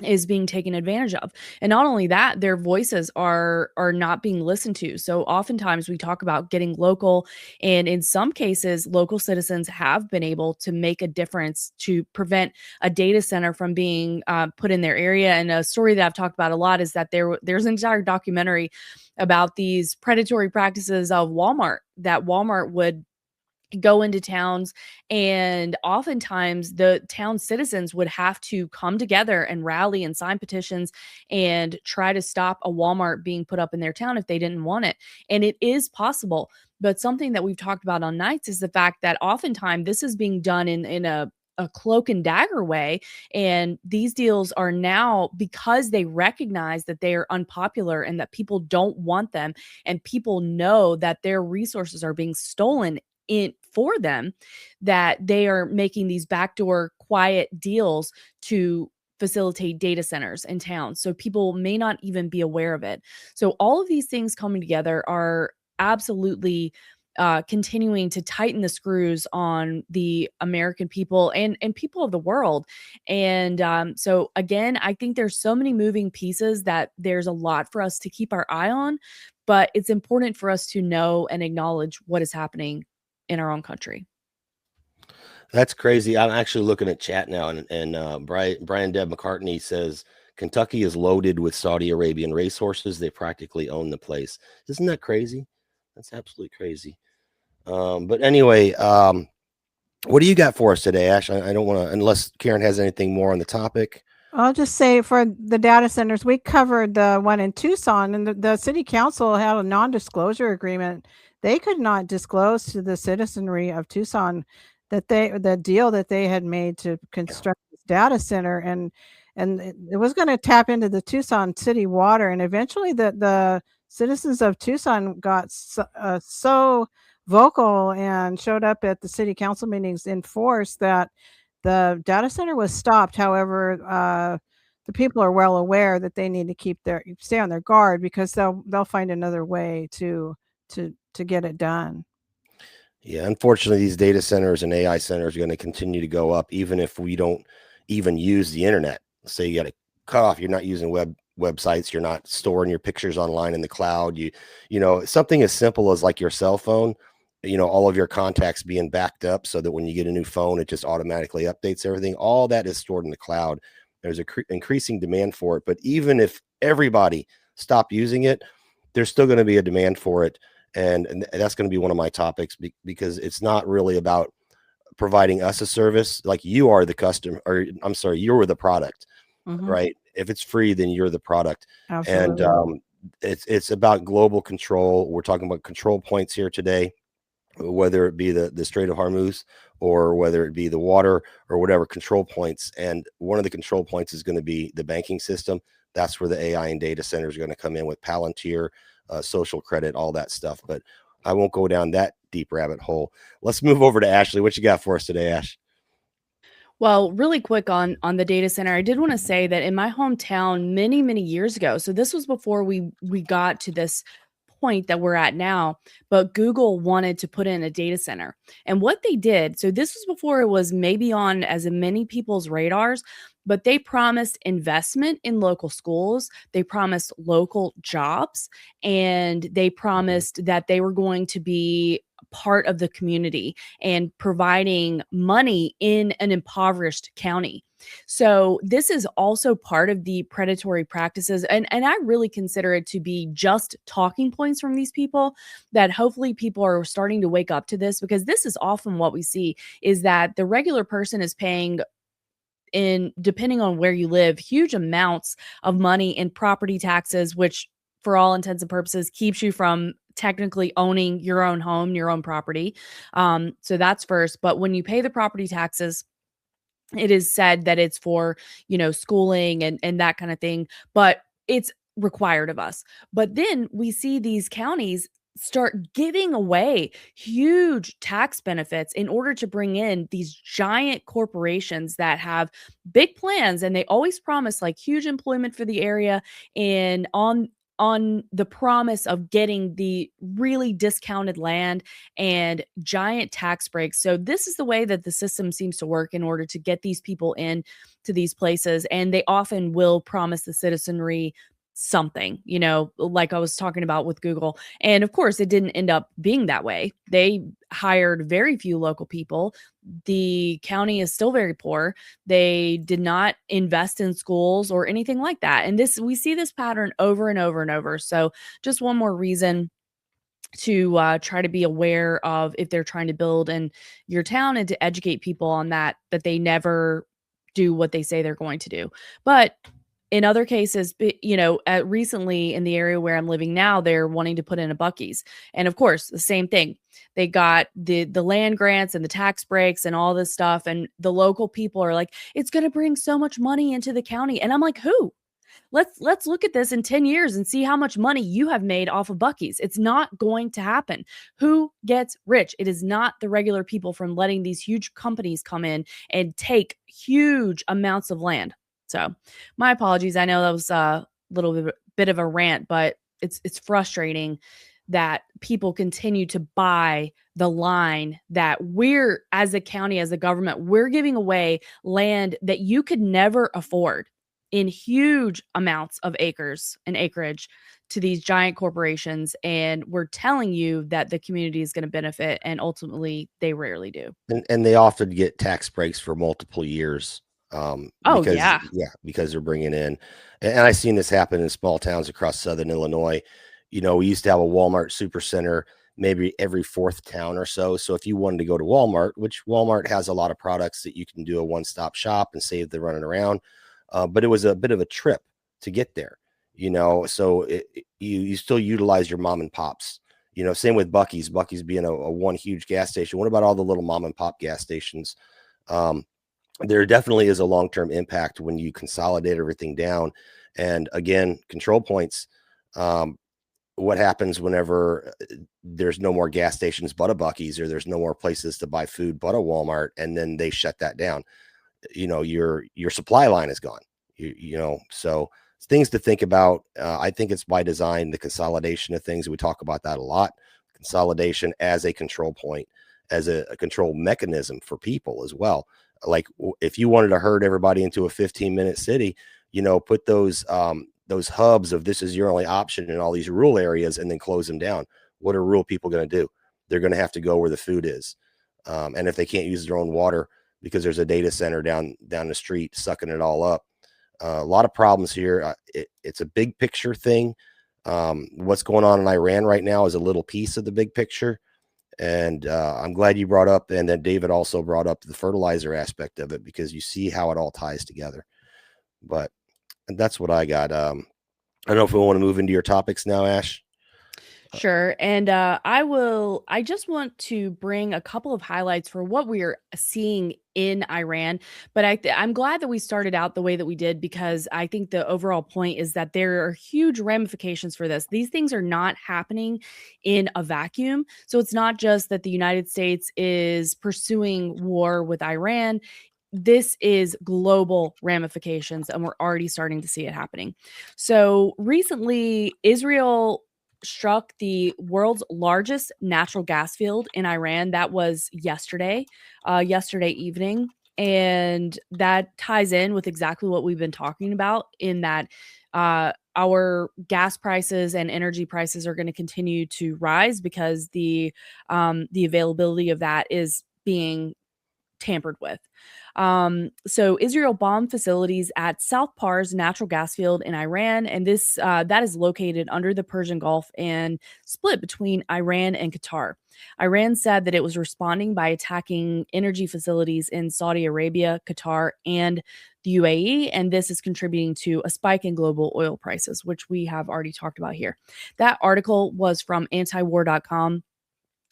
Speaker 7: is being taken advantage of. And not only that, their voices are not being listened to. So oftentimes we talk about getting local, and in some cases local citizens have been able to make a difference to prevent a data center from being put in their area. And a story that I've talked about a lot is that there's an entire documentary about these predatory practices of Walmart, that Walmart would go into towns, and oftentimes the town citizens would have to come together and rally and sign petitions and try to stop a Walmart being put up in their town if they didn't want it. And it is possible. But something that we've talked about on nights is the fact that oftentimes this is being done in a cloak and dagger way. And these deals are now, because they recognize that they are unpopular and that people don't want them, and people know that their resources are being stolen for them, that they are making these backdoor quiet deals to facilitate data centers in towns. So people may not even be aware of it. So all of these things coming together are absolutely continuing to tighten the screws on the American people and people of the world. And so again, I think there's so many moving pieces that there's a lot for us to keep our eye on, but it's important for us to know and acknowledge what is happening in our own country.
Speaker 5: That's crazy. I'm actually looking at chat now, and Brian Deb McCartney says Kentucky is loaded with Saudi Arabian racehorses. They practically own the place. Isn't that crazy? That's absolutely crazy. But anyway, what do you got for us today, Ash? I don't want to, unless Karen has anything more on the topic.
Speaker 6: I'll just say, for the data centers, we covered the one in Tucson, and the city council had a non-disclosure agreement. They could not disclose to the citizenry of Tucson that the deal that they had made to construct this data center, and it was going to tap into the Tucson city water. And eventually the citizens of Tucson got so vocal and showed up at the city council meetings in force that The data center was stopped. However, the people are well aware that they need to stay on their guard, because they'll find another way to get it done.
Speaker 5: Yeah, unfortunately, these data centers and AI centers are going to continue to go up, even if we don't even use the internet. Say you got to cut off, you're not using websites, you're not storing your pictures online in the cloud. You know, something as simple as like your cell phone, all of your contacts being backed up so that when you get a new phone, it just automatically updates everything. All that is stored in the cloud. There's increasing demand for it. But even if everybody stopped using it, there's still going to be a demand for it. And that's going to be one of my topics, because it's not really about providing us a service. Like, you are the customer, or I'm sorry, you're the product, right? If it's free, then you're the product.
Speaker 6: Absolutely.
Speaker 5: And it's about global control. We're talking about control points here today, whether it be the Strait of Hormuz, or whether it be the water, or whatever control points. And one of the control points is going to be the banking system. That's where the AI and data centers are going to come in with Palantir, social credit, all that stuff. But I won't go down that deep rabbit hole. Let's move over to Ashley. What you got for us today, Ash?
Speaker 7: Well, really quick on the data center, I did want to say that in my hometown many years ago, so this was before we got to this point that we're at now, but Google wanted to put in a data center. And what they did, so this was before it was maybe on as many people's radars, but they promised investment in local schools, they promised local jobs, and they promised that they were going to be part of the community and providing money in an impoverished county. So this is also part of the predatory practices. And I really consider it to be just talking points from these people, that hopefully people are starting to wake up to this, because this is often what we see, is that the regular person is paying, in depending on where you live, huge amounts of money in property taxes, which for all intents and purposes keeps you from technically owning your own home, your own property. So that's first. But when you pay the property taxes, it is said that it's for, schooling and that kind of thing, but it's required of us. But then we see these counties start giving away huge tax benefits in order to bring in these giant corporations that have big plans, and they always promise like huge employment for the area, and on the promise of getting the really discounted land and giant tax breaks. So this is the way that the system seems to work in order to get these people in to these places. And they often will promise the citizenry something, like I was talking about with Google. And of course, it didn't end up being that way. They hired very few local people. The county is still very poor. They did not invest in schools or anything like that. And we see this pattern over and over and over. So just one more reason to try to be aware of if they're trying to build in your town, and to educate people on that they never do what they say they're going to do. But in other cases, recently in the area where I'm living now, they're wanting to put in a Buc-ee's. And of course, the same thing. They got the land grants and the tax breaks and all this stuff. And the local people are like, it's going to bring so much money into the county. And I'm like, who? Let's look at this in 10 years and see how much money you have made off of Buc-ee's. It's not going to happen. Who gets rich? It is not the regular people from letting these huge companies come in and take huge amounts of land. So my apologies. I know that was a little bit of a rant, but it's frustrating that people continue to buy the line that we're, as a county, as a government, we're giving away land that you could never afford in huge amounts of acres and acreage to these giant corporations. And we're telling you that the community is going to benefit, and ultimately they rarely do.
Speaker 5: And they often get tax breaks for multiple years. Because they're bringing in, and I've seen this happen in small towns across Southern Illinois. We used to have a Walmart supercenter maybe every fourth town or so. So if you wanted to go to Walmart, which Walmart has a lot of products that you can do a one-stop shop and save the running around, but it was a bit of a trip to get there, so you still utilize your mom and pops, same with Buc-ee's being a one huge gas station. What about all the little mom and pop gas stations? There definitely is a long-term impact when you consolidate everything down. And again, control points. What happens whenever there's no more gas stations but a Buc-ee's, or there's no more places to buy food but a Walmart, and then they shut that down? your supply line is gone. So things to think about. I think it's by design, the consolidation of things. We talk about that a lot. Consolidation as a control point, as a control mechanism for people as well. Like if you wanted to herd everybody into a 15-minute city, put those hubs of this is your only option in all these rural areas and then close them down. What are rural people going to do? They're going to have to go where the food is. And if they can't use their own water because there's a data center down the street sucking it all up, a lot of problems here. It's a big picture thing. What's going on in Iran right now is a little piece of the big picture. And I'm glad you brought up, and then David also brought up the fertilizer aspect of it, because you see how it all ties together. But that's what I got. I don't know if we want to move into your topics now, Ash.
Speaker 7: Sure. And I just want to bring a couple of highlights for what we're seeing in Iran. But I'm glad that we started out the way that we did, because I think the overall point is that there are huge ramifications for this. These things are not happening in a vacuum. So it's not just that the United States is pursuing war with Iran. This is global ramifications, and we're already starting to see it happening. So recently, Israel struck the world's largest natural gas field in Iran. That was yesterday evening. And that ties in with exactly what we've been talking about, in that our gas prices and energy prices are going to continue to rise because the availability of that is being tampered with. So Israel bombed facilities at South Pars natural gas field in Iran, and this that is located under the Persian Gulf and split between Iran and Qatar. Iran said that it was responding by attacking energy facilities in Saudi Arabia, Qatar, and the UAE, and this is contributing to a spike in global oil prices, which we have already talked about here. That article was from antiwar.com.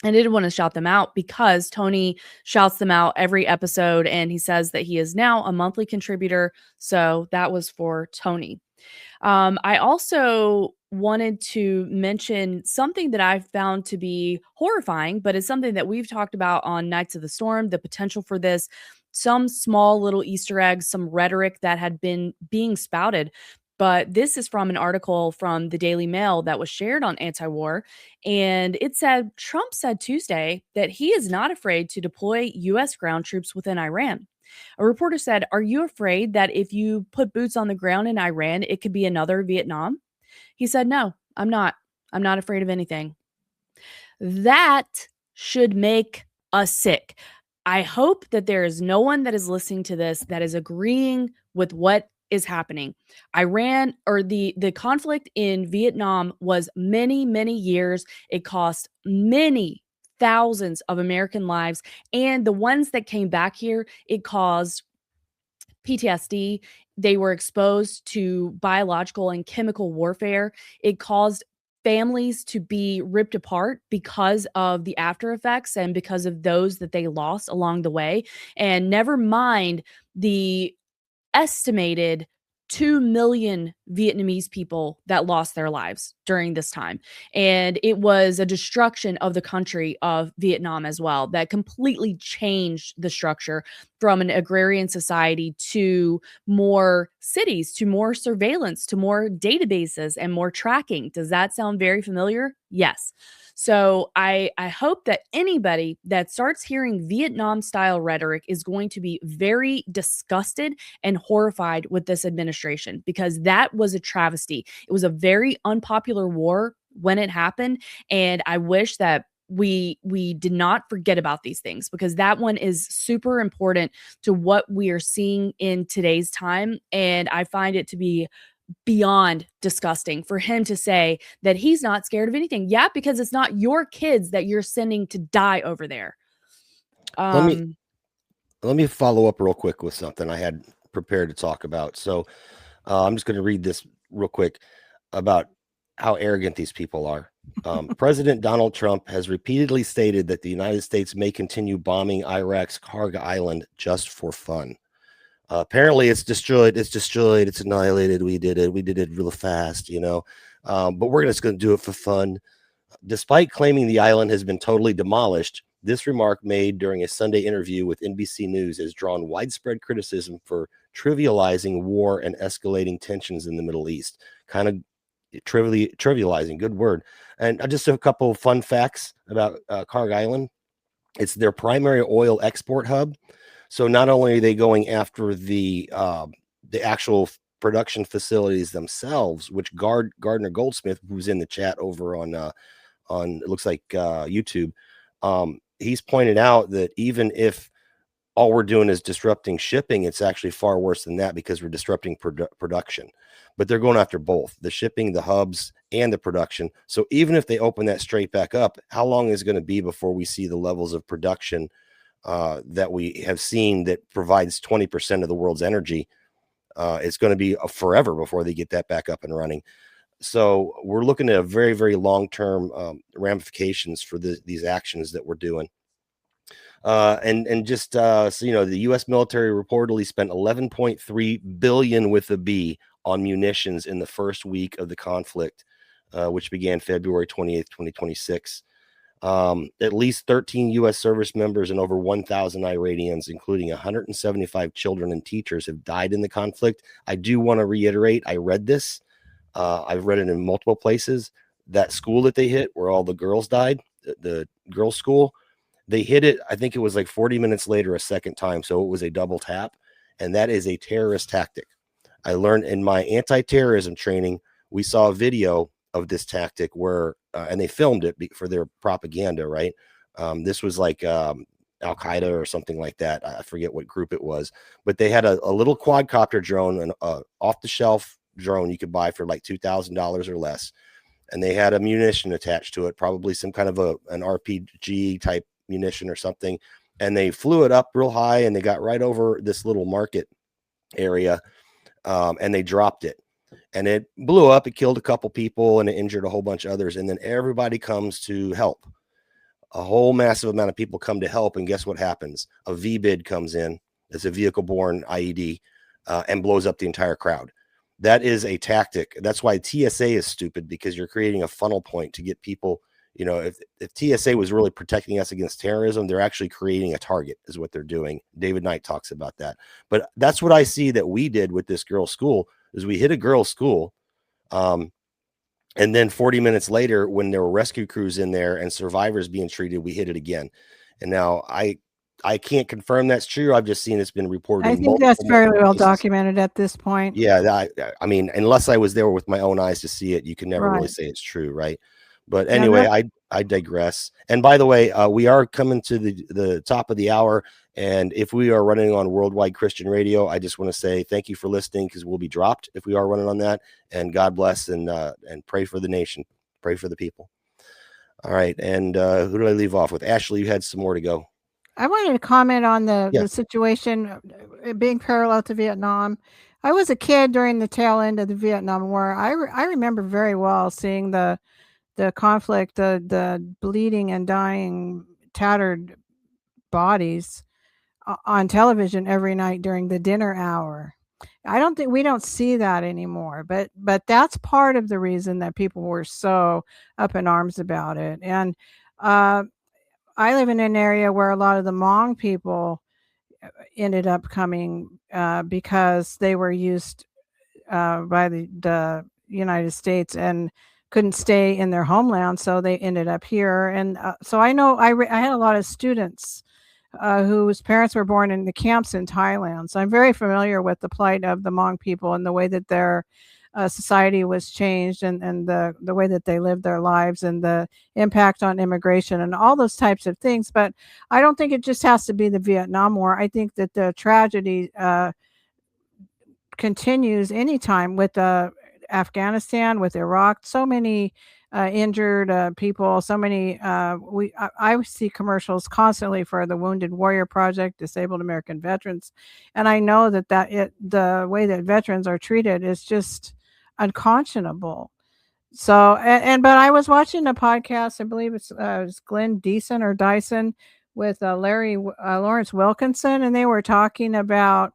Speaker 7: I didn't want to shout them out because Tony shouts them out every episode, and he says that he is now a monthly contributor. So that was for Tony. I also wanted to mention something that I found to be horrifying, but it's something that we've talked about on Nights of the Storm, the potential for this, some small little Easter eggs, some rhetoric that had been being spouted. But this is from an article from the Daily Mail that was shared on Anti-War. And it said, Trump said Tuesday that he is not afraid to deploy U.S. ground troops within Iran. A reporter said, "Are you afraid that if you put boots on the ground in Iran, it could be another Vietnam?" He said, "No, I'm not. I'm not afraid of anything." That should make us sick. I hope that there is no one that is listening to this that is agreeing with what is happening. Iran, or the conflict in Vietnam, was many, many years. It cost many thousands of American lives. And the ones that came back here, it caused PTSD. They were exposed to biological and chemical warfare. It caused families to be ripped apart because of the after effects and because of those that they lost along the way. And never mind the estimated 2 million Vietnamese people that lost their lives during this time. And it was a destruction of the country of Vietnam as well that completely changed the structure from an agrarian society to more cities, to more surveillance, to more databases and more tracking. Does that sound very familiar? Yes. So I hope that anybody that starts hearing Vietnam style rhetoric is going to be very disgusted and horrified with this administration, because that was a travesty. It was a very unpopular war when it happened. And I wish that we did not forget about these things, because that one is super important to what we are seeing in today's time. And I find it to be beyond disgusting for him to say that he's not scared of anything. Yeah, because it's not your kids that you're sending to die over there.
Speaker 5: Let me follow up real quick with something I had prepared to talk about. So I'm just going to read this real quick about how arrogant these people are. President Donald Trump has repeatedly stated that the United States may continue bombing Iraq's Karga Island just for fun. Apparently it's destroyed. It's annihilated. We did it real fast, but we're just going to do it for fun. Despite claiming the island has been totally demolished, This remark made during a Sunday interview with NBC News has drawn widespread criticism for trivializing war and escalating tensions in the Middle East. Kind of trivializing, good word. And just a couple of fun facts about Kharg Island. It's their primary oil export hub. So not only are they going after the actual production facilities themselves, which Gardner Goldsmith, who's in the chat over on it looks like YouTube, he's pointed out that even if all we're doing is disrupting shipping, it's actually far worse than that, because we're disrupting production. But they're going after both the shipping, the hubs, and the production. So even if they open that straight back up, how long is it going to be before we see the levels of production that we have seen that provides 20% of the world's energy? It's going to be forever before they get that back up and running. So we're looking at a very, very long-term ramifications for these actions that we're doing. And just so you know, the U.S. military reportedly spent $11.3 billion with a B on munitions in the first week of the conflict, which began February 28th, 2026. At least 13 U.S. service members and over 1,000 Iranians, including 175 children and teachers, have died in the conflict. I do want to reiterate, I read this. I've read it in multiple places. That school that they hit, where all the girls died, the girls' school, they hit it, I think it was like 40 minutes later a second time. So it was a double tap. And that is a terrorist tactic. I learned in my anti-terrorism training, we saw a video of this tactic where, and they filmed it for their propaganda, right? This was like Al-Qaeda or something like that. I forget what group it was, but they had a little quadcopter drone, an off-the-shelf drone you could buy for like $2,000 or less. And they had a munition attached to it, probably some kind of an RPG type munition or something. And they flew it up real high, and they got right over this little market area, and they dropped it. And it blew up. It killed a couple people and it injured a whole bunch of others. And then everybody comes to help. A whole massive amount of people come to help. And guess what happens? A VBID comes in. It's a vehicle-borne IED and blows up the entire crowd. That is a tactic. That's why TSA is stupid, because you're creating a funnel point to get people. You know, if TSA was really protecting us against terrorism, they're actually creating a target, is what they're doing. David Knight talks about that. But that's what I see that we did with this girls' school, is we hit a girls' school. And then 40 minutes later, when there were rescue crews in there and survivors being treated, we hit it again. And now I can't confirm that's true. I've just seen it's been reported.
Speaker 6: I think that's fairly well documented at this point.
Speaker 5: Yeah. I mean, unless I was there with my own eyes to see it, you can never really say it's true. Right. But anyway, I digress. And by the way, we are coming to the top of the hour. And if we are running on Worldwide Christian Radio, I just want to say thank you for listening, because we'll be dropped if we are running on that. And God bless, and pray for the nation. Pray for the people. All right. And who did I leave off with? Ashley, you had some more to go.
Speaker 6: I wanted to comment on the situation being parallel to Vietnam. I was a kid during the tail end of the Vietnam War. I remember very well seeing the conflict, the bleeding and dying, tattered bodies on television every night during the dinner hour. We don't see that anymore, but that's part of the reason that people were so up in arms about it. And I live in an area where a lot of the Hmong people ended up coming because they were used by the United States and couldn't stay in their homeland, so they ended up here. And so I know I had a lot of students whose parents were born in the camps in Thailand. So I'm very familiar with the plight of the Hmong people and the way that their society was changed, and the way that they lived their lives, and the impact on immigration and all those types of things. But I don't think it just has to be the Vietnam War. I think that the tragedy continues anytime with Afghanistan, with Iraq. So many injured people, so many I see commercials constantly for the Wounded Warrior Project, Disabled American Veterans, and I know that the way that veterans are treated is just unconscionable. So but I was watching a podcast, I believe it's Glenn Deason or Dyson, with Lawrence Wilkinson, and they were talking about,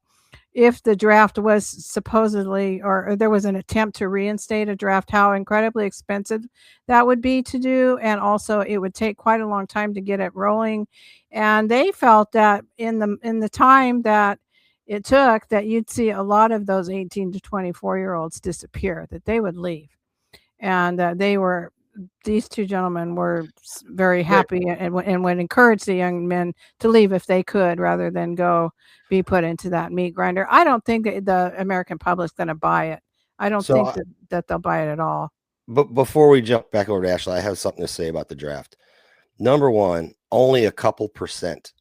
Speaker 6: if the draft was supposedly, or there was an attempt to reinstate a draft, how incredibly expensive that would be to do. And also it would take quite a long time to get it rolling. And they felt that in the time that it took, that you'd see a lot of those 18 to 24-year-olds disappear, that they would leave. And these two gentlemen were very happy and would encourage the young men to leave if they could, rather than go be put into that meat grinder. I don't think that the American public's going to buy it. I don't
Speaker 5: So
Speaker 6: think that they'll buy it at all.
Speaker 5: But before we jump back over to Ashley, I have something to say about the draft. Number one, only a couple percent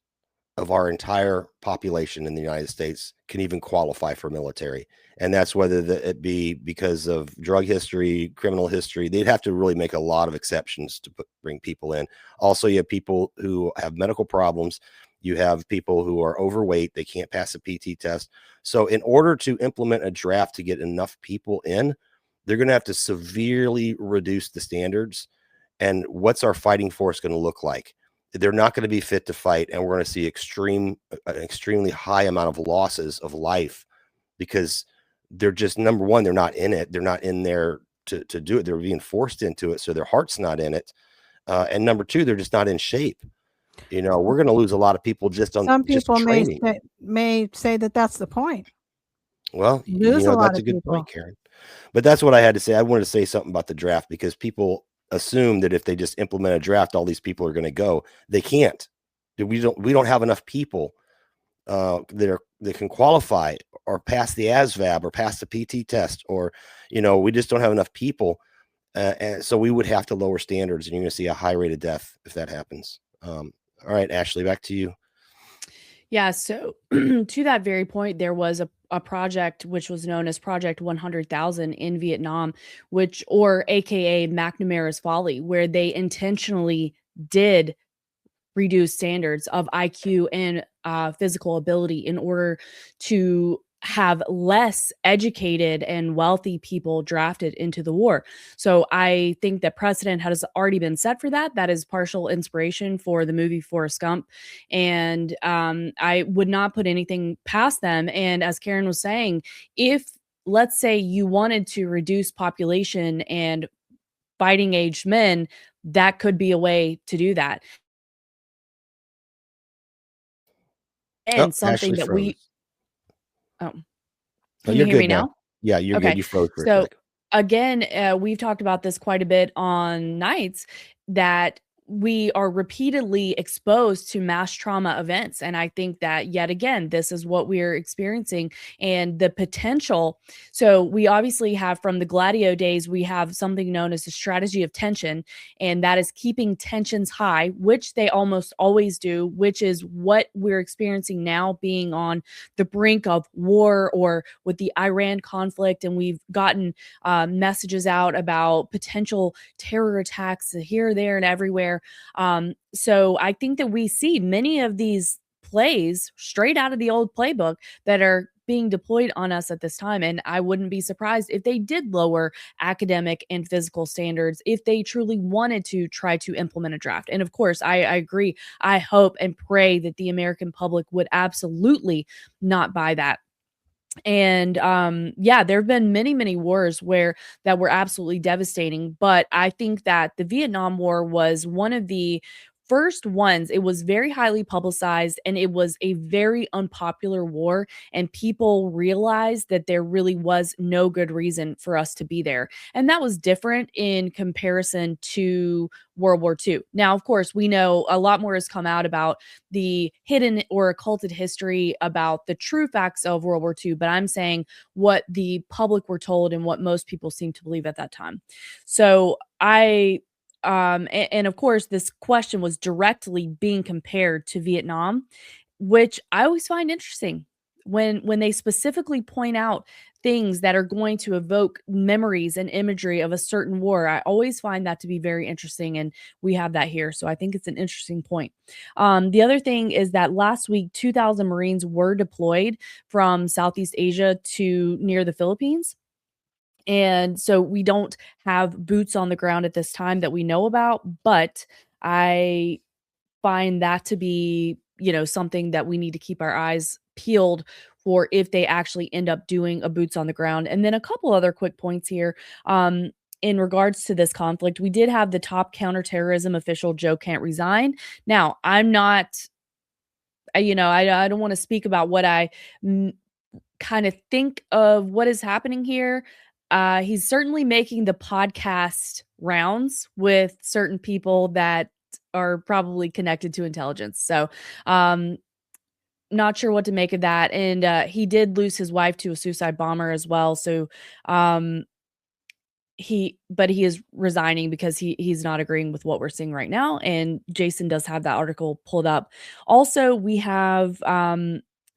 Speaker 5: of our entire population in the United States can even qualify for military. And that's whether it be because of drug history, criminal history. They'd have to really make a lot of exceptions to bring people in. Also, you have people who have medical problems. You have people who are overweight. They can't pass a PT test. So in order to implement a draft to get enough people in, they're going to have to severely reduce the standards. And what's our fighting force going to look like? They're not going to be fit to fight, and we're going to see an extremely high amount of losses of life, because they're just, number one, they're not in it. They're not in there to do it. They're being forced into it, so their heart's not in it. And number two, they're just not in shape. We're going to lose a lot of people just on
Speaker 6: some people
Speaker 5: training.
Speaker 6: may say that that's the point.
Speaker 5: Well,
Speaker 6: lose a lot
Speaker 5: that's
Speaker 6: of
Speaker 5: a good
Speaker 6: people.
Speaker 5: point, Karen. But that's what I had to say. I wanted to say something about the draft, because people assume that if they just implement a draft, all these people are going to go. They can't. We don't have enough people that can qualify or pass the ASVAB or pass the PT test, or we just don't have enough people, and so we would have to lower standards, and you're going to see a high rate of death if that happens. All right, Ashley, back to you.
Speaker 7: Yeah, so to that very point, there was a project which was known as Project 100,000 in Vietnam, or AKA McNamara's Folly, where they intentionally did reduce standards of IQ and physical ability in order to have less educated and wealthy people drafted into the war. So I think that precedent has already been set for that. That is partial inspiration for the movie Forrest Gump. And I would not put anything past them. And as Karen was saying, if, let's say, you wanted to reduce population and fighting aged men, that could be a way to do that. And something that
Speaker 5: froze.
Speaker 7: Can
Speaker 5: you
Speaker 7: hear me now?
Speaker 5: Yeah, you're good. You froze for a
Speaker 7: So
Speaker 5: sec.
Speaker 7: again, we've talked about this quite a bit on nights, that we are repeatedly exposed to mass trauma events. And I think that, yet again, this is what we're experiencing, and the potential. So we obviously have, from the Gladio days, we have something known as the strategy of tension, and that is keeping tensions high, which they almost always do, which is what we're experiencing now, being on the brink of war, or with the Iran conflict. And we've gotten messages out about potential terror attacks here, there, and everywhere. So I think that we see many of these plays straight out of the old playbook that are being deployed on us at this time. And I wouldn't be surprised if they did lower academic and physical standards, if they truly wanted to try to implement a draft. And of course, I agree. I hope and pray that the American public would absolutely not buy that. And there have been many wars that were absolutely devastating, but I think that the Vietnam War was one of the first ones. It was very highly publicized, and it was a very unpopular war, and people realized that there really was no good reason for us to be there. And that was different in comparison to World War II. Now, of course, we know a lot more has come out about the hidden or occulted history about the true facts of World War II, but I'm saying what the public were told and what most people seem to believe at that time. So and of course, this question was directly being compared to Vietnam, which I always find interesting when they specifically point out things that are going to evoke memories and imagery of a certain war. I always find that to be very interesting, and we have that here. So I think it's an interesting point. The other thing is that last week, 2,000 Marines were deployed from Southeast Asia to near the Philippines. And so we don't have boots on the ground at this time that we know about, but I find that to be, something that we need to keep our eyes peeled for if they actually end up doing a boots on the ground. And then a couple other quick points here. In regards to this conflict, we did have the top counterterrorism official, Joe Can't resign. Now, I'm not, I don't want to speak about what I kind of think of what is happening here. He's certainly making the podcast rounds with certain people that are probably connected to intelligence. So, not sure what to make of that. And he did lose his wife to a suicide bomber as well. So, he is resigning because he's not agreeing with what we're seeing right now. And Jason does have that article pulled up. Also, we have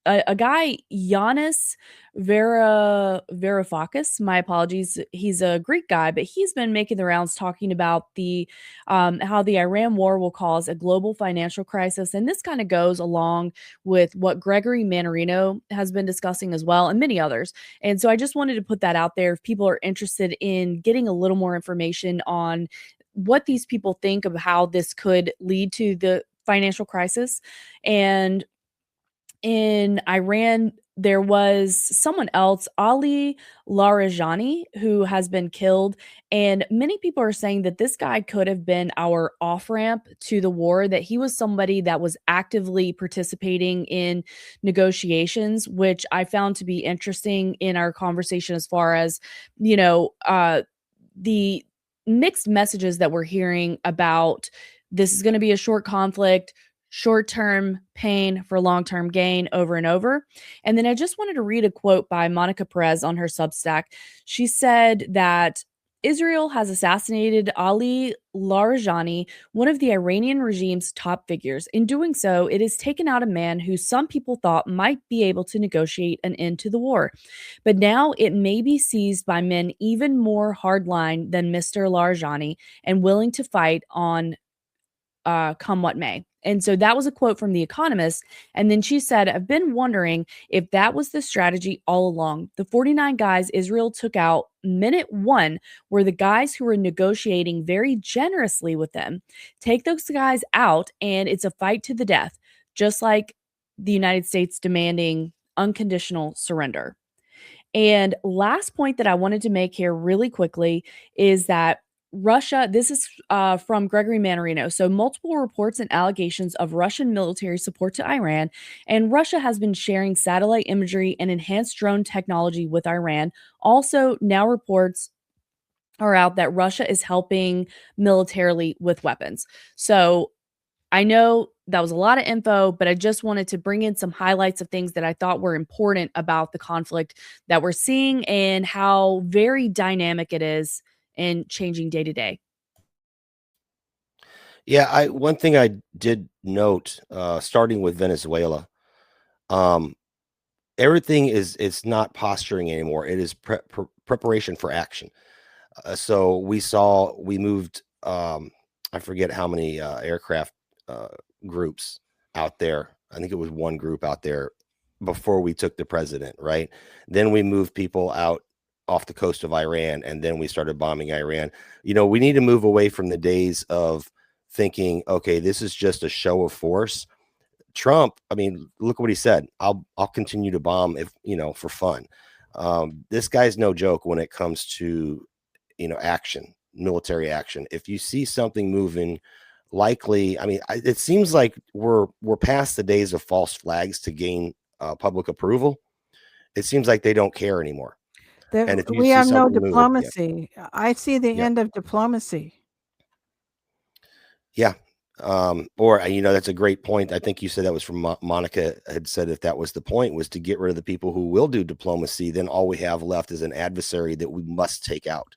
Speaker 7: a guy, Giannis Varoufakis. My apologies. He's a Greek guy, but he's been making the rounds talking about the how the Iran war will cause a global financial crisis. And this kind of goes along with what Gregory Mannarino has been discussing as well, and many others. And so I just wanted to put that out there if people are interested in getting a little more information on what these people think of how this could lead to the financial crisis. And in Iran, there was someone else, Ali Larijani, who has been killed. And many people are saying that this guy could have been our off ramp to the war, that he was somebody that was actively participating in negotiations, which I found to be interesting in our conversation as far as, the mixed messages that we're hearing about this is going to be a short conflict, short-term pain for long-term gain over and over. And then I just wanted to read a quote by Monica Perez on her Substack. She said that Israel has assassinated Ali Larijani, one of the Iranian regime's top figures. In doing so, it has taken out a man who some people thought might be able to negotiate an end to the war. But now it may be seized by men even more hardline than Mr. Larijani and willing to fight on come what may. And so that was a quote from The Economist. And then she said, I've been wondering if that was the strategy all along. The 49 guys Israel took out minute one were the guys who were negotiating very generously with them. Take those guys out and it's a fight to the death, just like the United States demanding unconditional surrender. And last point that I wanted to make here really quickly is that Russia, this is from Gregory Mannarino. So multiple reports and allegations of Russian military support to Iran, and Russia has been sharing satellite imagery and enhanced drone technology with Iran. Also, now reports are out that Russia is helping militarily with weapons. So I know that was a lot of info, but I just wanted to bring in some highlights of things that I thought were important about the conflict that we're seeing and how very dynamic it is and changing day to day.
Speaker 5: Yeah, one thing I did note, starting with Venezuela, everything it's not posturing anymore. It is preparation for action. So we moved, I forget how many aircraft groups out there. I think it was one group out there before we took the president, right? Then we moved people out off the coast of Iran, and then we started bombing Iran. We need to move away from the days of thinking, okay, this is just a show of force. Trump, I mean, look what he said. I'll continue to bomb if, for fun. This guy's no joke when it comes to, action, military action. If you see something moving, likely, I mean, it seems like we're past the days of false flags to gain public approval. It seems like they don't care anymore. And if
Speaker 6: we have no diplomacy. I see the end of diplomacy.
Speaker 5: Yeah. Or, that's a great point. I think you said that was from Monica had said if that was the point, was to get rid of the people who will do diplomacy, then all we have left is an adversary that we must take out.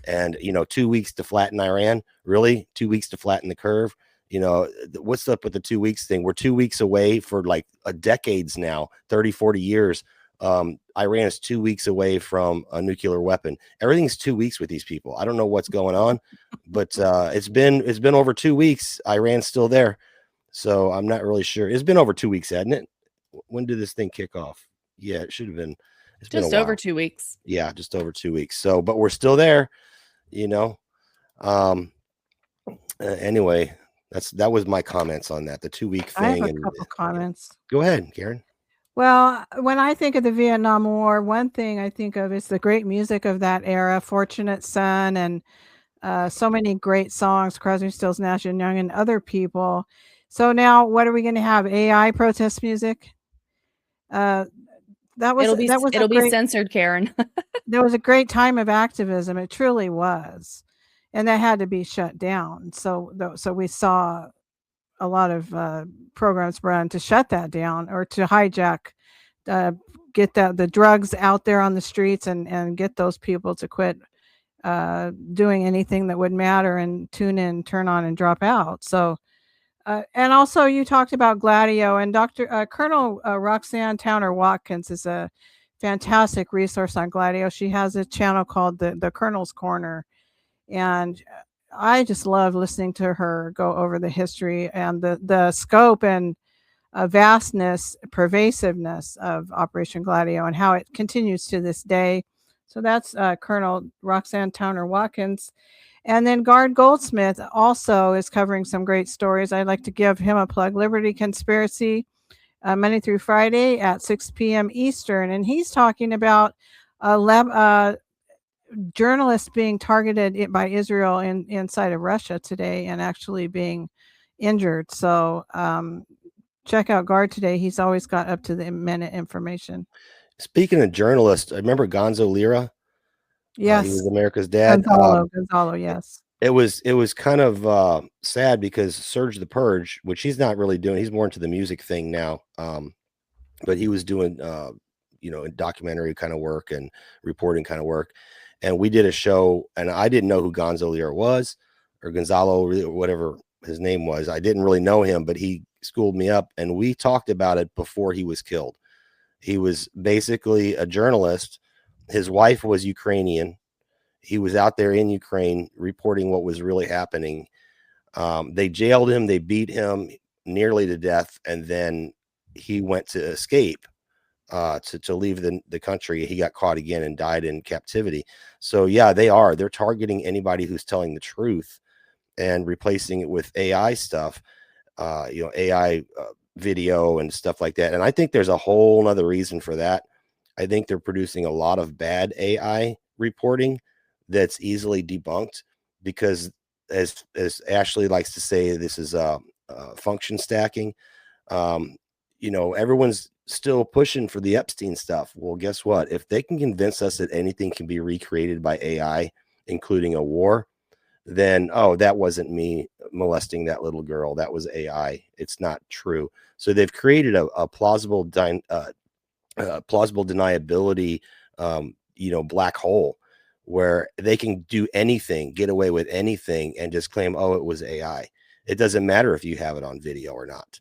Speaker 5: And, 2 weeks to flatten Iran, really 2 weeks to flatten the curve. What's up with the 2 weeks thing? We're 2 weeks away for like decades now, 30, 40 years. Iran is 2 weeks away from a nuclear weapon. Everything's 2 weeks with these people. I don't know what's going on, but it's been over 2 weeks. Iran's still there. So I'm not really sure. It's been over 2 weeks, hasn't it? When did this thing kick off? Yeah, it should have been. It's
Speaker 7: just
Speaker 5: been
Speaker 7: over 2 weeks.
Speaker 5: Yeah, just over 2 weeks. So, but we're still there, anyway, that was my comments on that. The 2 week thing.
Speaker 6: I have a couple comments.
Speaker 5: Go ahead, Karen.
Speaker 6: Well, when I think of the Vietnam War, one thing I think of is the great music of that era, Fortunate Son, and so many great songs, Crosby, Stills, Nash and Young, and other people. So now, what are we going to have? AI protest music? Uh, that was a
Speaker 7: It'll be
Speaker 6: great
Speaker 7: censored, Karen.
Speaker 6: there was a great time of activism. It truly was, and that had to be shut down. So we saw a lot of programs run to shut that down or to hijack, uh, get the drugs out there on the streets and get those people to quit doing anything that would matter and tune in, turn on, and drop out. So, and also you talked about Gladio and Colonel Roxanne Towner Watkins is a fantastic resource on Gladio. She has a channel called the Colonel's Corner, and I just love listening to her go over the history and the scope and vastness, pervasiveness of Operation Gladio and how it continues to this day. So that's Colonel Roxanne Towner Watkins. And then Guard Goldsmith also is covering some great stories. I'd like to give him a plug. Liberty Conspiracy, Monday through Friday at 6 p.m. Eastern. And he's talking about journalists being targeted by Israel inside of Russia today and actually being injured. So check out Guard today. He's always got up to the minute information.
Speaker 5: Speaking of journalists, I remember Gonzo Lira.
Speaker 6: Yes.
Speaker 5: He was America's dad.
Speaker 6: Gonzalo, yes.
Speaker 5: It was kind of sad because Serge the Purge, which he's not really doing, he's more into the music thing now. But he was doing documentary kind of work and reporting kind of work. And we did a show, and I didn't know who Gonzo Lira was, or Gonzalo, or whatever his name was. I didn't really know him, but he schooled me up, and we talked about it before he was killed. He was basically a journalist. His wife was Ukrainian. He was out there in Ukraine reporting what was really happening. They jailed him. They beat him nearly to death. And then he went to escape, to leave the country. He got caught again and died in captivity. So yeah, they're targeting anybody who's telling the truth and replacing it with AI stuff, AI video and stuff like that. And I think there's a whole nother reason for that. I think they're producing a lot of bad AI reporting that's easily debunked because, as Ashley likes to say, this is function stacking. Everyone's still pushing for the Epstein stuff. Well, guess what? If they can convince us that anything can be recreated by AI, including a war, then, oh, that wasn't me molesting that little girl. That was AI. It's not true. So they've created a plausible deniability, black hole where they can do anything, get away with anything, and just claim, oh, it was AI. It doesn't matter if you have it on video or not.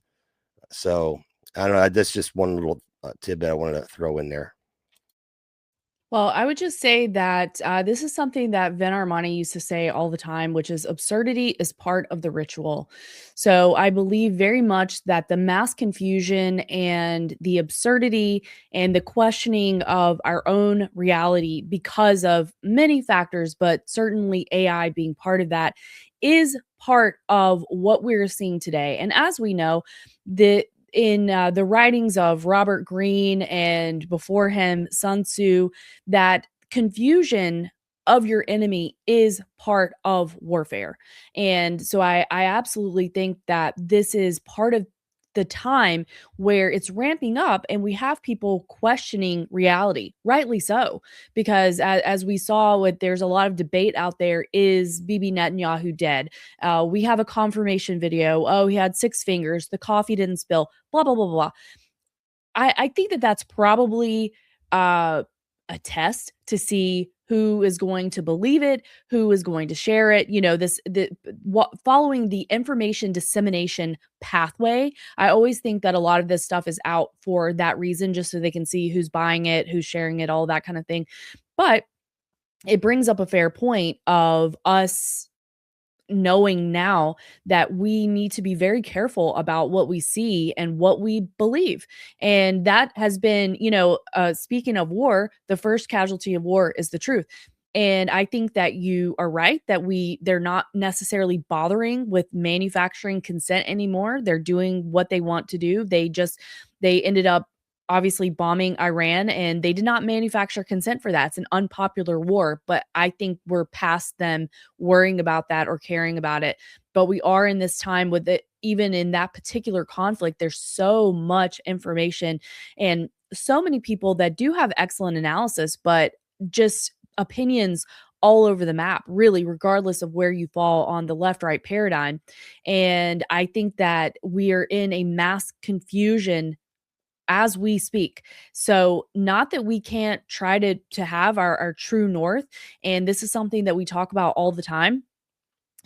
Speaker 5: So I don't know. That's just one little tidbit I wanted to throw in there.
Speaker 7: Well, I would just say that this is something that Vin Armani used to say all the time, which is absurdity is part of the ritual. So I believe very much that the mass confusion and the absurdity and the questioning of our own reality because of many factors, but certainly AI being part of that, is part of what we're seeing today. And as we know, in the writings of Robert Greene and before him, Sun Tzu, that confusion of your enemy is part of warfare. And so I absolutely think that this is part of the time where it's ramping up and we have people questioning reality, rightly so, because as we saw, there's a lot of debate out there. Is Bibi Netanyahu dead? We have a confirmation video. Oh, he had 6 fingers. The coffee didn't spill. Blah, blah, blah, blah. I think that's probably a test to see who is going to believe it, who is going to share it. Following the information dissemination pathway. I always think that a lot of this stuff is out for that reason, just so they can see who's buying it, who's sharing it, all that kind of thing. But it brings up a fair point of us knowing now that we need to be very careful about what we see and what we believe. And that has been, speaking of war, the first casualty of war is the truth. And I think that you are right that they're not necessarily bothering with manufacturing consent anymore. They're doing what they want to do. They ended up obviously bombing Iran, and they did not manufacture consent for that. It's an unpopular war, but I think we're past them worrying about that or caring about it. But we are in this time with it, even in that particular conflict, there's so much information and so many people that do have excellent analysis, but just opinions all over the map, really, regardless of where you fall on the left right paradigm. And I think that we are in a mass confusion as we speak. So not that we can't try to have our true north. And this is something that we talk about all the time.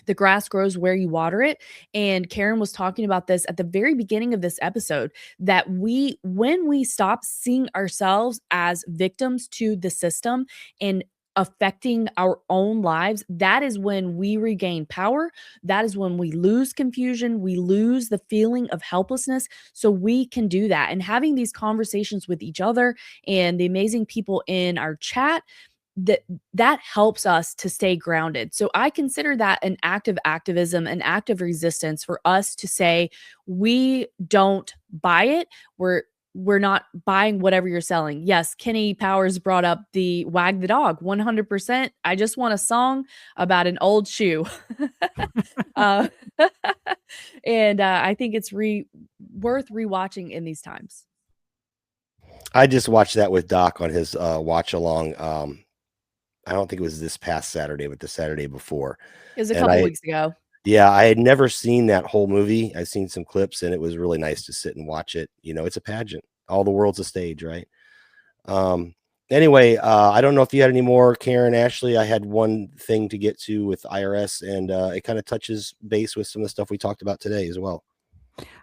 Speaker 7: The grass grows where you water it. And Karen was talking about this at the very beginning of this episode, that when we stop seeing ourselves as victims to the system and affecting our own lives, that is when we regain power. That is when we lose confusion. We lose the feeling of helplessness. So we can do that. And having these conversations with each other and the amazing people in our chat, that helps us to stay grounded. So I consider that an act of activism, an act of resistance for us to say, we don't buy it. We're not buying whatever you're selling. Yes, Kenny Powers brought up the wag the dog 100%. I just want a song about an old shoe. uh, and I think it's worth rewatching in these times.
Speaker 5: I just watched that with Doc on his watch along. I don't think it was this past Saturday, but the Saturday before.
Speaker 7: It was a couple weeks ago.
Speaker 5: Yeah, I had never seen that whole movie. I've seen some clips, and it was really nice to sit and watch it. You know, it's a pageant. All the world's a stage, right? Anyway, I don't know if you had any more, Karen, Ashley. I had one thing to get to with IRS, and it kind of touches base with some of the stuff we talked about today as well.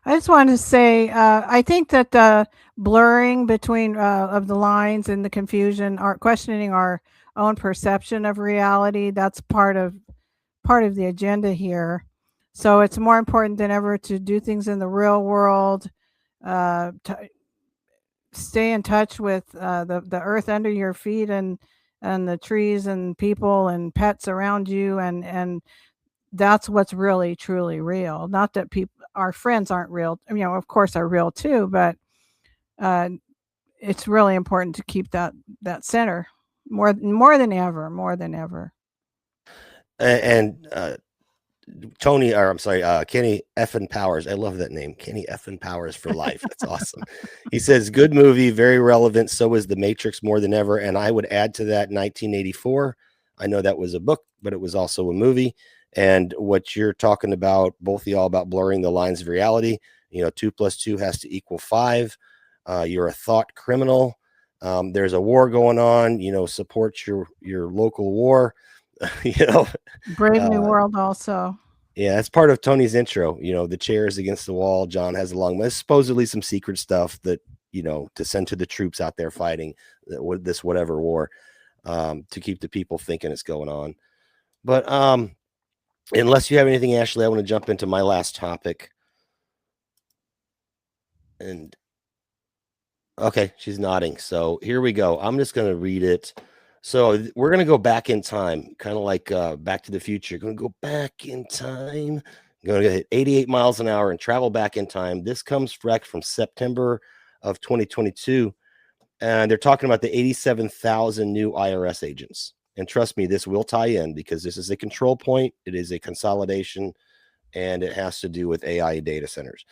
Speaker 6: I just wanted to say, I think that the blurring between of the lines and the confusion, are questioning our own perception of reality. That's part of the agenda here. So it's more important than ever to do things in the real world, stay in touch with the earth under your feet and the trees and people and pets around you, and that's what's really truly real. Not that our friends aren't real, you know, of course are real too, but it's really important to keep that center more than ever.
Speaker 5: And Tony, or I'm sorry, Kenny Effin Powers. I love that name, Kenny Effin Powers for life. That's awesome. He says, good movie, very relevant. So is The Matrix more than ever. And I would add to that 1984. I know that was a book, but it was also a movie. And what you're talking about, both of y'all, about blurring the lines of reality, you know, 2 + 2 has to equal 5. You're a thought criminal. There's a war going on, you know, support your local war. You know,
Speaker 6: Brave New World also.
Speaker 5: Yeah, that's part of Tony's intro. You know, the chair is against the wall. John has a long, supposedly some secret stuff that, you know, to send to the troops out there fighting this whatever war, to keep the people thinking it's going on. But unless you have anything, Ashley, I want to jump into my last topic. And okay, she's nodding. So here we go. I'm just going to read it. So we're going to go back in time, kind of like Back to the Future. Going to go back in time. Going to hit 88 miles an hour and travel back in time. This comes direct from September of 2022. And they're talking about the 87,000 new IRS agents. And trust me, this will tie in because this is a control point. It is a consolidation, and it has to do with AI data centers.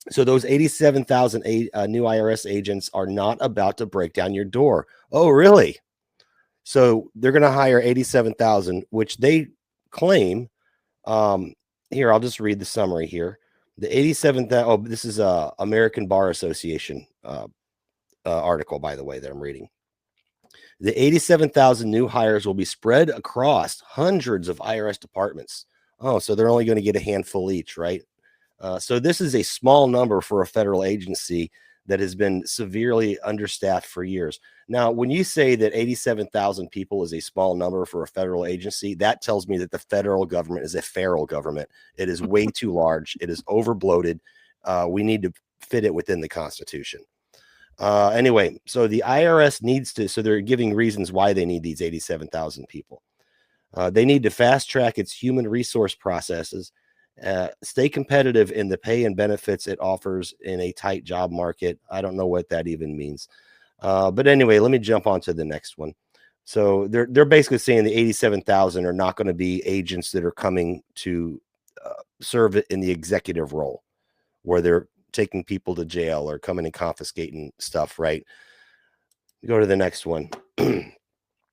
Speaker 5: So those 87,000 new IRS agents are not about to break down your door. Oh, really? So they're going to hire 87,000, which they claim. Here, I'll just read the summary here. The 87,000. Oh, this is a American Bar Association article, by the way, that I'm reading. The 87,000 new hires will be spread across hundreds of IRS departments. Oh, so they're only going to get a handful each, right? So this is a small number for a federal agency that has been severely understaffed for years. Now, when you say that 87,000 people is a small number for a federal agency, that tells me that the federal government is a feral government. It is way too large. It is overbloated. We need to fit it within the Constitution. Anyway, so the IRS needs to, so they're giving reasons why they need these 87,000 people. They need to fast track its human resource processes Stay competitive in the pay and benefits it offers in a tight job market. I don't know what that even means. But anyway, let me jump on to the next one. So they're basically saying the 87,000 are not going to be agents that are coming to serve in the executive role where they're taking people to jail or coming and confiscating stuff, right? Go to the next one.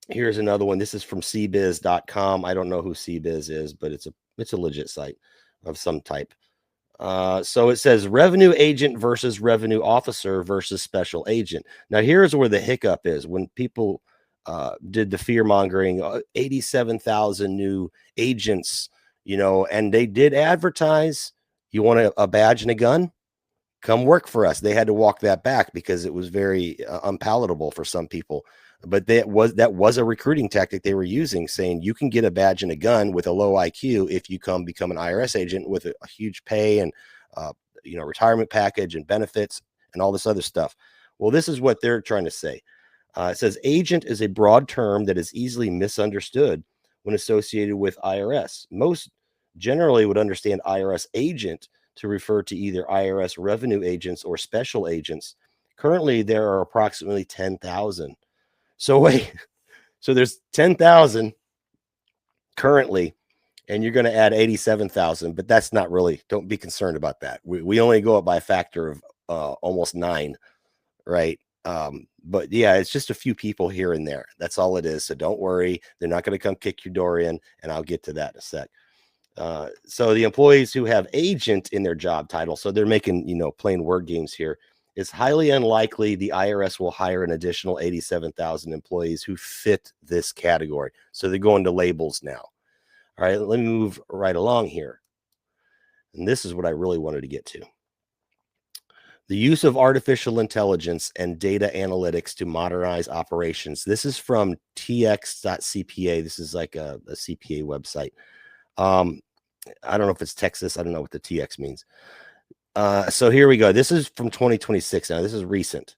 Speaker 5: Here's another one. This is from cbiz.com. I don't know who cbiz is, but it's a legit site of some type. So it says revenue agent versus revenue officer versus special agent. Now here's where the hiccup is. When people did the fear mongering, 87,000 new agents, and they did advertise, you want a badge and a gun? Come work for us. They had to walk that back because it was very unpalatable for some people. But that was a recruiting tactic they were using, saying you can get a badge and a gun with a low IQ if you become an IRS agent with a huge pay and retirement package and benefits and all this other stuff. Well, this is what they're trying to say. It says agent is a broad term that is easily misunderstood when associated with IRS. Most generally would understand IRS agent to refer to either IRS revenue agents or special agents. Currently, there are approximately 10,000. So wait, so there's 10,000 currently, and you're going to add 87,000, but that's not really, don't be concerned about that. We only go up by a factor of almost 9, right? But yeah, it's just a few people here and there. That's all it is. So don't worry. They're not going to come kick your door in, and I'll get to that in a sec. So the employees who have agent in their job title, so they're making, playing word games here, it's highly unlikely the IRS will hire an additional 87,000 employees who fit this category. So they're going to labels now. All right, let me move right along here. And this is what I really wanted to get to. The use of artificial intelligence and data analytics to modernize operations. This is from tx.cpa. This is like a CPA website. I don't know if it's Texas. I don't know what the TX means. So here we go. This is from 2026. Now, this is recent.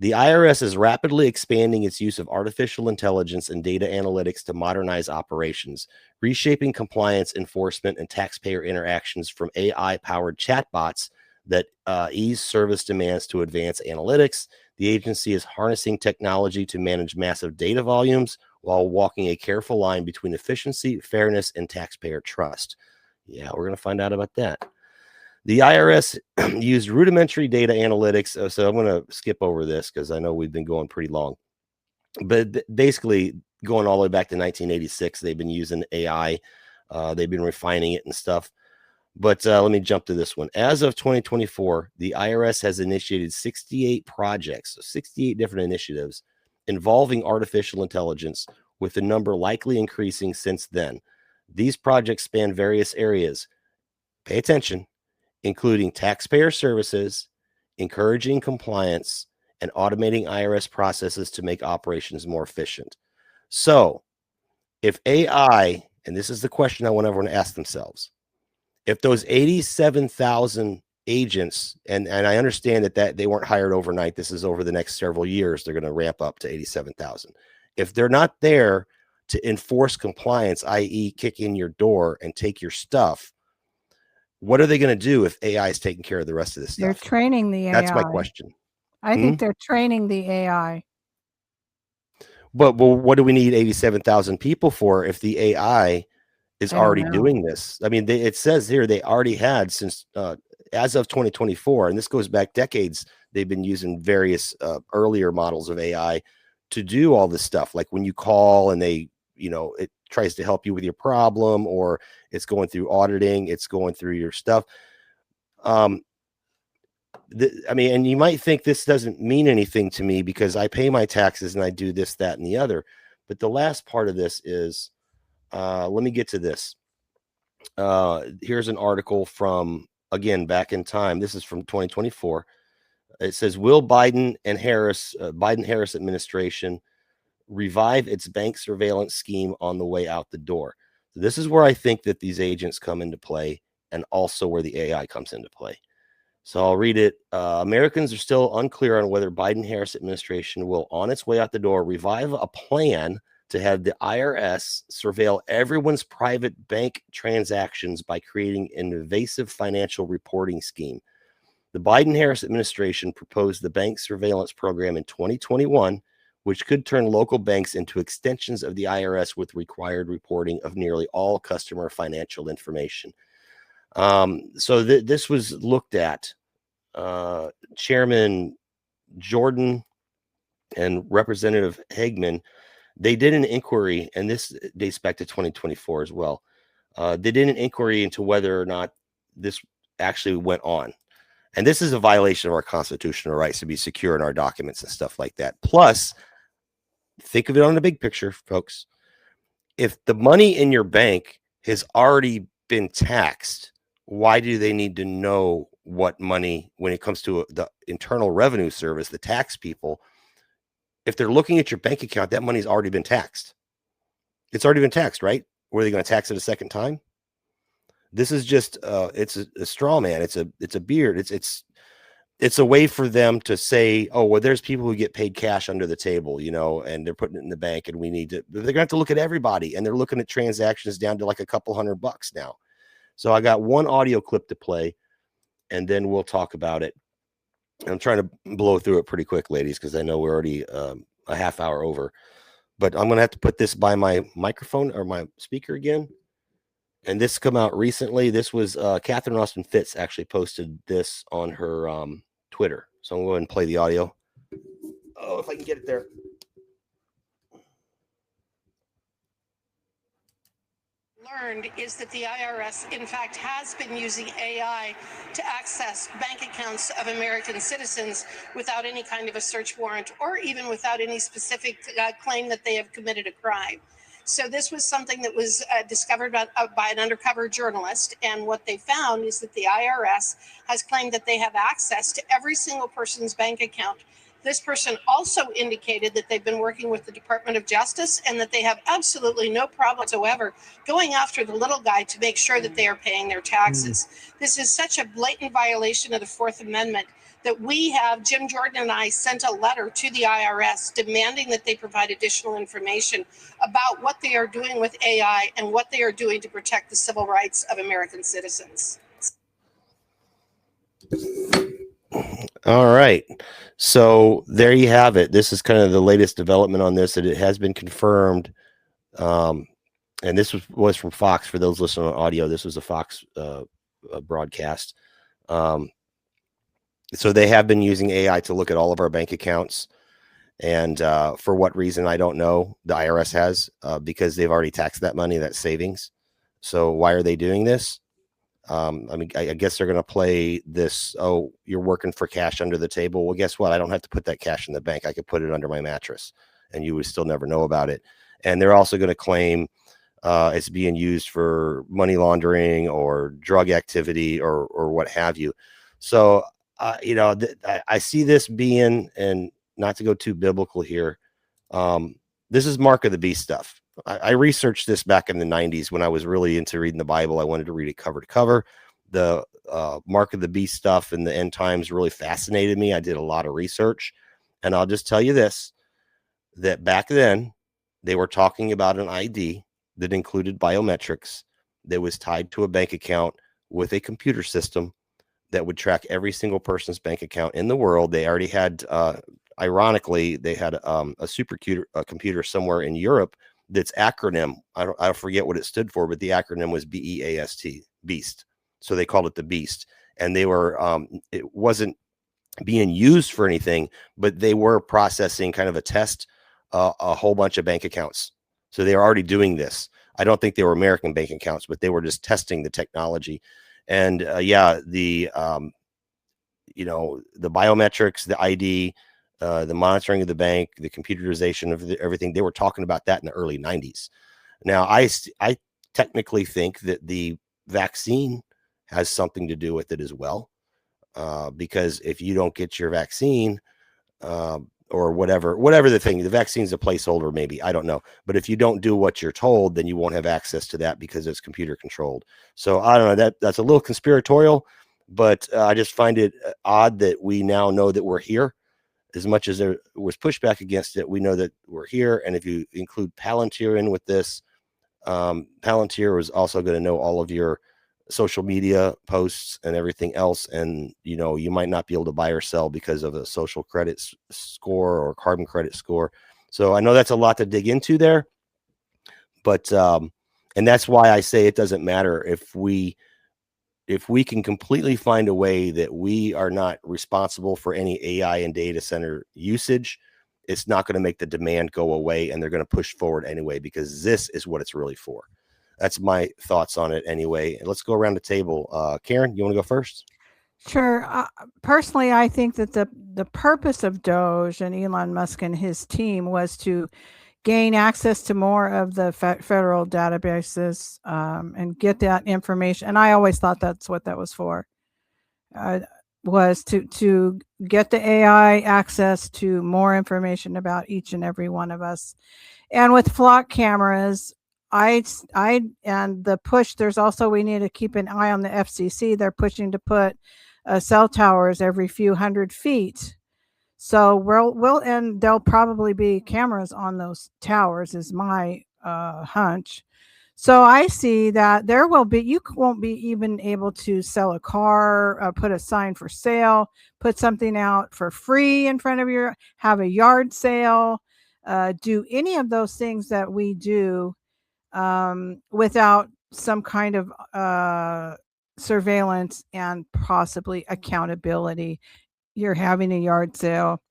Speaker 5: The IRS is rapidly expanding its use of artificial intelligence and data analytics to modernize operations, reshaping compliance, enforcement, and taxpayer interactions from AI-powered chatbots that ease service demands to advance analytics. The agency is harnessing technology to manage massive data volumes while walking a careful line between efficiency, fairness, and taxpayer trust. Yeah, we're going to find out about that. The IRS used rudimentary data analytics. So I'm going to skip over this because I know we've been going pretty long. But basically, going all the way back to 1986, they've been using AI. They've been refining it and stuff. But let me jump to this one. As of 2024, the IRS has initiated 68 projects, so 68 different initiatives involving artificial intelligence, with the number likely increasing since then. These projects span various areas. Pay attention, including taxpayer services, encouraging compliance, and automating IRS processes to make operations more efficient. So if AI, and this is the question I want everyone to ask themselves, if those 87,000 agents, and I understand that they weren't hired overnight, this is over the next several years, they're going to ramp up to 87,000. If they're not there to enforce compliance, i.e. kick in your door and take your stuff, what are they going to do if AI is taking care of the rest of this stuff?
Speaker 6: They're training the AI.
Speaker 5: That's my question.
Speaker 6: I think they're training the AI.
Speaker 5: But what do we need 87,000 people for if the AI is already doing this? I mean, it says here they already had since as of 2024, and this goes back decades. They've been using various earlier models of AI to do all this stuff. Like when you call and they, it tries to help you with your problem, or it's going through auditing, it's going through your stuff. I mean, and you might think this doesn't mean anything to me because I pay my taxes and I do this, that, and the other. But the last part of this is, let me get to this. Here's an article from, again, back in time. This is from 2024. It says, will Biden Harris administration revive its bank surveillance scheme on the way out the door? So this is where I think that these agents come into play, and also where the AI comes into play. So I'll read it. Americans are still unclear on whether Biden-Harris administration will, on its way out the door, revive a plan to have the IRS surveil everyone's private bank transactions by creating an invasive financial reporting scheme. The Biden-Harris administration proposed the bank surveillance program in 2021, which could turn local banks into extensions of the IRS with required reporting of nearly all customer financial information. So this was looked at. Chairman Jordan and Representative Hagman, they did an inquiry, and this dates back to 2024 as well. They did an inquiry into whether or not this actually went on. And this is a violation of our constitutional rights to be secure in our documents and stuff like that. Plus, think of it on the big picture, folks. If the money in your bank has already been taxed, why do they need to know what money, when it comes to the Internal Revenue Service, the tax people, if they're looking at your bank account, that money's already been taxed. It's already been taxed, right? Were they going to tax it a second time? This is just it's a straw man. It's a beard. It's a way for them to say, oh, well, there's people who get paid cash under the table, you know, and they're putting it in the bank, and we need to. They're gonna have to look at everybody, and they're looking at transactions down to like a couple $100 now. So I got one audio clip to play, and then we'll talk about it. I'm trying to blow through it pretty quick, ladies, because I know we're already a half hour over. But I'm gonna have to put this by my microphone or my speaker again. And this come out recently. This was Catherine Austin Fitz actually posted this on her Twitter. So I'm going to play the audio. Oh, if I can get it there.
Speaker 9: Learned is that the IRS, in fact, has been using AI to access bank accounts of American citizens without any kind of a search warrant or even without any specific claim that they have committed a crime. So this was something that was discovered by an undercover journalist. And what they found is that the IRS has claimed that they have access to every single person's bank account. This person also indicated that they've been working with the Department of Justice and that they have absolutely no problem whatsoever going after the little guy to make sure that they are paying their taxes. This is such a blatant violation of the Fourth Amendment that Jim Jordan and I sent a letter to the IRS demanding that they provide additional information about what they are doing with AI and what they are doing to protect the civil rights of American citizens.
Speaker 5: All right. So there you have it. This is kind of the latest development on this, that it has been confirmed. And this was from Fox. For those listening on audio, this was a Fox broadcast. So they have been using AI to look at all of our bank accounts. And for what reason, I don't know. The IRS has, because they've already taxed that money, that savings. So why are they doing this? I mean, I guess they're going to play this, oh, you're working for cash under the table. Well, guess what? I don't have to put that cash in the bank. I could put it under my mattress, and you would still never know about it. And they're also going to claim it's being used for money laundering or drug activity or what have you. So, you know, I see this being, and not to go too biblical here, this is mark of the beast stuff. I researched this back in the 90s when I was really into reading the Bible. I wanted to read it cover to cover. The mark of the beast stuff and the end times really fascinated me. I did a lot of research, and I'll just tell you this, that back then they were talking about an ID that included biometrics that was tied to a bank account with a computer system that would track every single person's bank account in the world. They already had, ironically, they had a computer somewhere in Europe that's acronym. I forget what it stood for, but the acronym was BEAST, Beast. So they called it the Beast. And they were, it wasn't being used for anything, but they were processing kind of a test, a whole bunch of bank accounts. So they were already doing this. I don't think they were American bank accounts, but they were just testing the technology. And yeah, the you know, the biometrics, the ID, the monitoring of the bank, the computerization of everything, they were talking about that in the early 90s. Now, I technically think that the vaccine has something to do with it as well, because if you don't get your vaccine, or whatever the thing, the vaccine's a placeholder, maybe, I don't know. But if you don't do what you're told, then you won't have access to that because it's computer controlled. So I don't know, that's a little conspiratorial, but I just find it odd that we now know that we're here. as much as there was pushback against it, we know that we're here. And if you include Palantir in with this, Palantir was also going to know all of your social media posts and everything else. And, you might not be able to buy or sell because of a social credit score or carbon credit score. So I know that's a lot to dig into there, but, and that's why I say it doesn't matter if we can completely find a way that we are not responsible for any AI and data center usage, it's not going to make the demand go away, and they're going to push forward anyway, because this is what it's really for. That's my thoughts on it anyway. And let's go around the table. Karen, you want to go first?
Speaker 6: Sure. Personally, I think that the purpose of Doge and Elon Musk and his team was to gain access to more of the federal databases and get that information. And I always thought that's what that was for, was to get the AI access to more information about each and every one of us. And with flock cameras, and the push, there's also, we need to keep an eye on the FCC. They're pushing to put cell towers every few hundred feet. So and there'll probably be cameras on those towers, is my hunch. So I see that there will be, you won't be even able to sell a car, put a sign for sale, put something out for free in front of have a yard sale, do any of those things that we do without some kind of surveillance and possibly accountability. You're having a yard sale.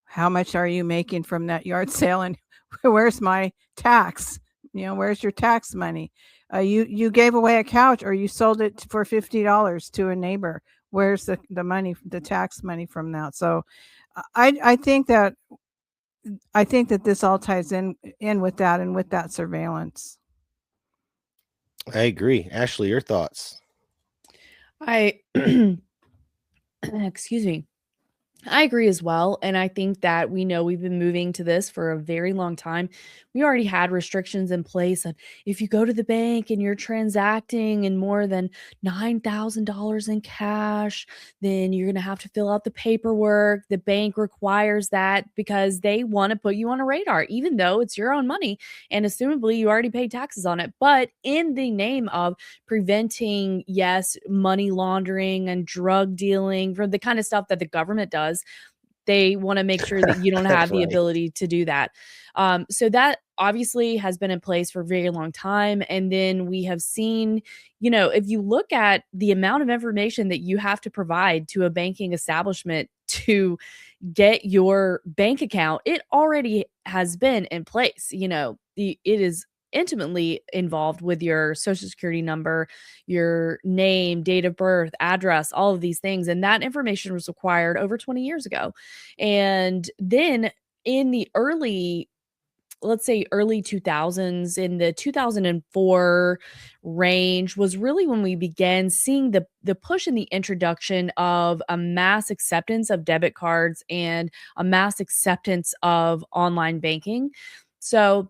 Speaker 6: How much are you making from that yard sale? And where's my tax? Where's your tax money? You gave away a couch, or you sold it for $50 to a neighbor. Where's the money, the tax money from that? So I think that this all ties in with that, and with that surveillance.
Speaker 5: I agree. Ashley, your thoughts?
Speaker 7: Excuse me. I agree as well. And I think that we've been moving to this for a very long time. We already had restrictions in place. And if you go to the bank and you're transacting in more than $9,000 in cash, then you're going to have to fill out the paperwork. The bank requires that because they want to put you on a radar, even though it's your own money. And assumably you already paid taxes on it. But in the name of preventing, yes, money laundering and drug dealing, for the kind of stuff that the government does, they want to make sure that you don't have the ability to do that. So that obviously has been in place for a very long time. And then we have seen, if you look at the amount of information that you have to provide to a banking establishment to get your bank account, it already has been in place. It is intimately involved with your social security number, your name, date of birth, address, all of these things. And that information was required over 20 years ago. And then in the early 2000s, in the 2004 range, was really when we began seeing the push in the introduction of a mass acceptance of debit cards and a mass acceptance of online banking. So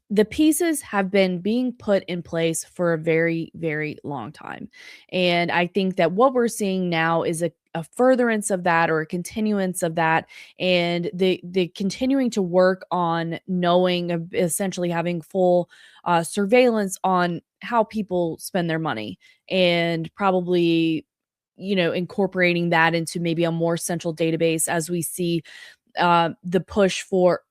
Speaker 7: the pieces have been being put in place for a very, very long time. And I think that what we're seeing now is a furtherance of that, or a continuance of that, and the continuing to work on knowing, essentially having full surveillance on how people spend their money, and probably, incorporating that into maybe a more central database as we see the push for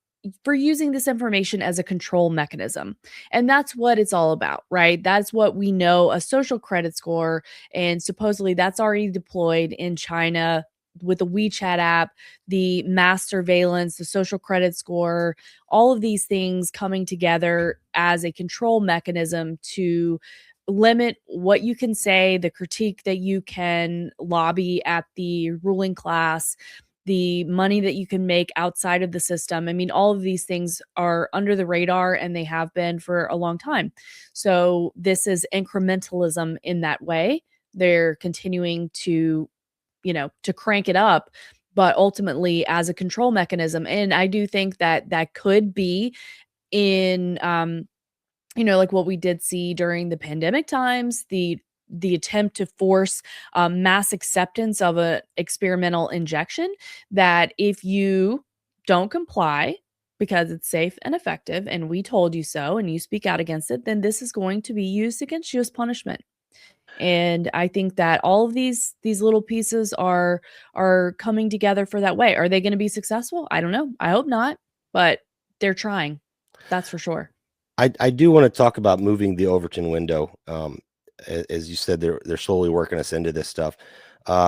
Speaker 7: using this information as a control mechanism. And that's what it's all about, right? That's what we know, a social credit score. And supposedly that's already deployed in China with the WeChat app, the mass surveillance, the social credit score, all of these things coming together as a control mechanism to limit what you can say, the critique that you can lobby at the ruling class, the money that you can make outside of the system. I mean, all of these things are under the radar, and they have been for a long time. So this is incrementalism in that way. They're continuing to, to crank it up, but ultimately as a control mechanism. And I do think that that could be in, like what we did see during the pandemic times, the the attempt to force mass acceptance of a experimental injection, that if you don't comply because it's safe and effective and we told you so and you speak out against it, then this is going to be used against you as punishment. And I think that all of these little pieces are coming together for that way. Are they going to be successful? I don't know. I hope not, but they're trying. That's for sure.
Speaker 5: I do want to talk about moving the Overton window. As you said, they're slowly working us into this stuff.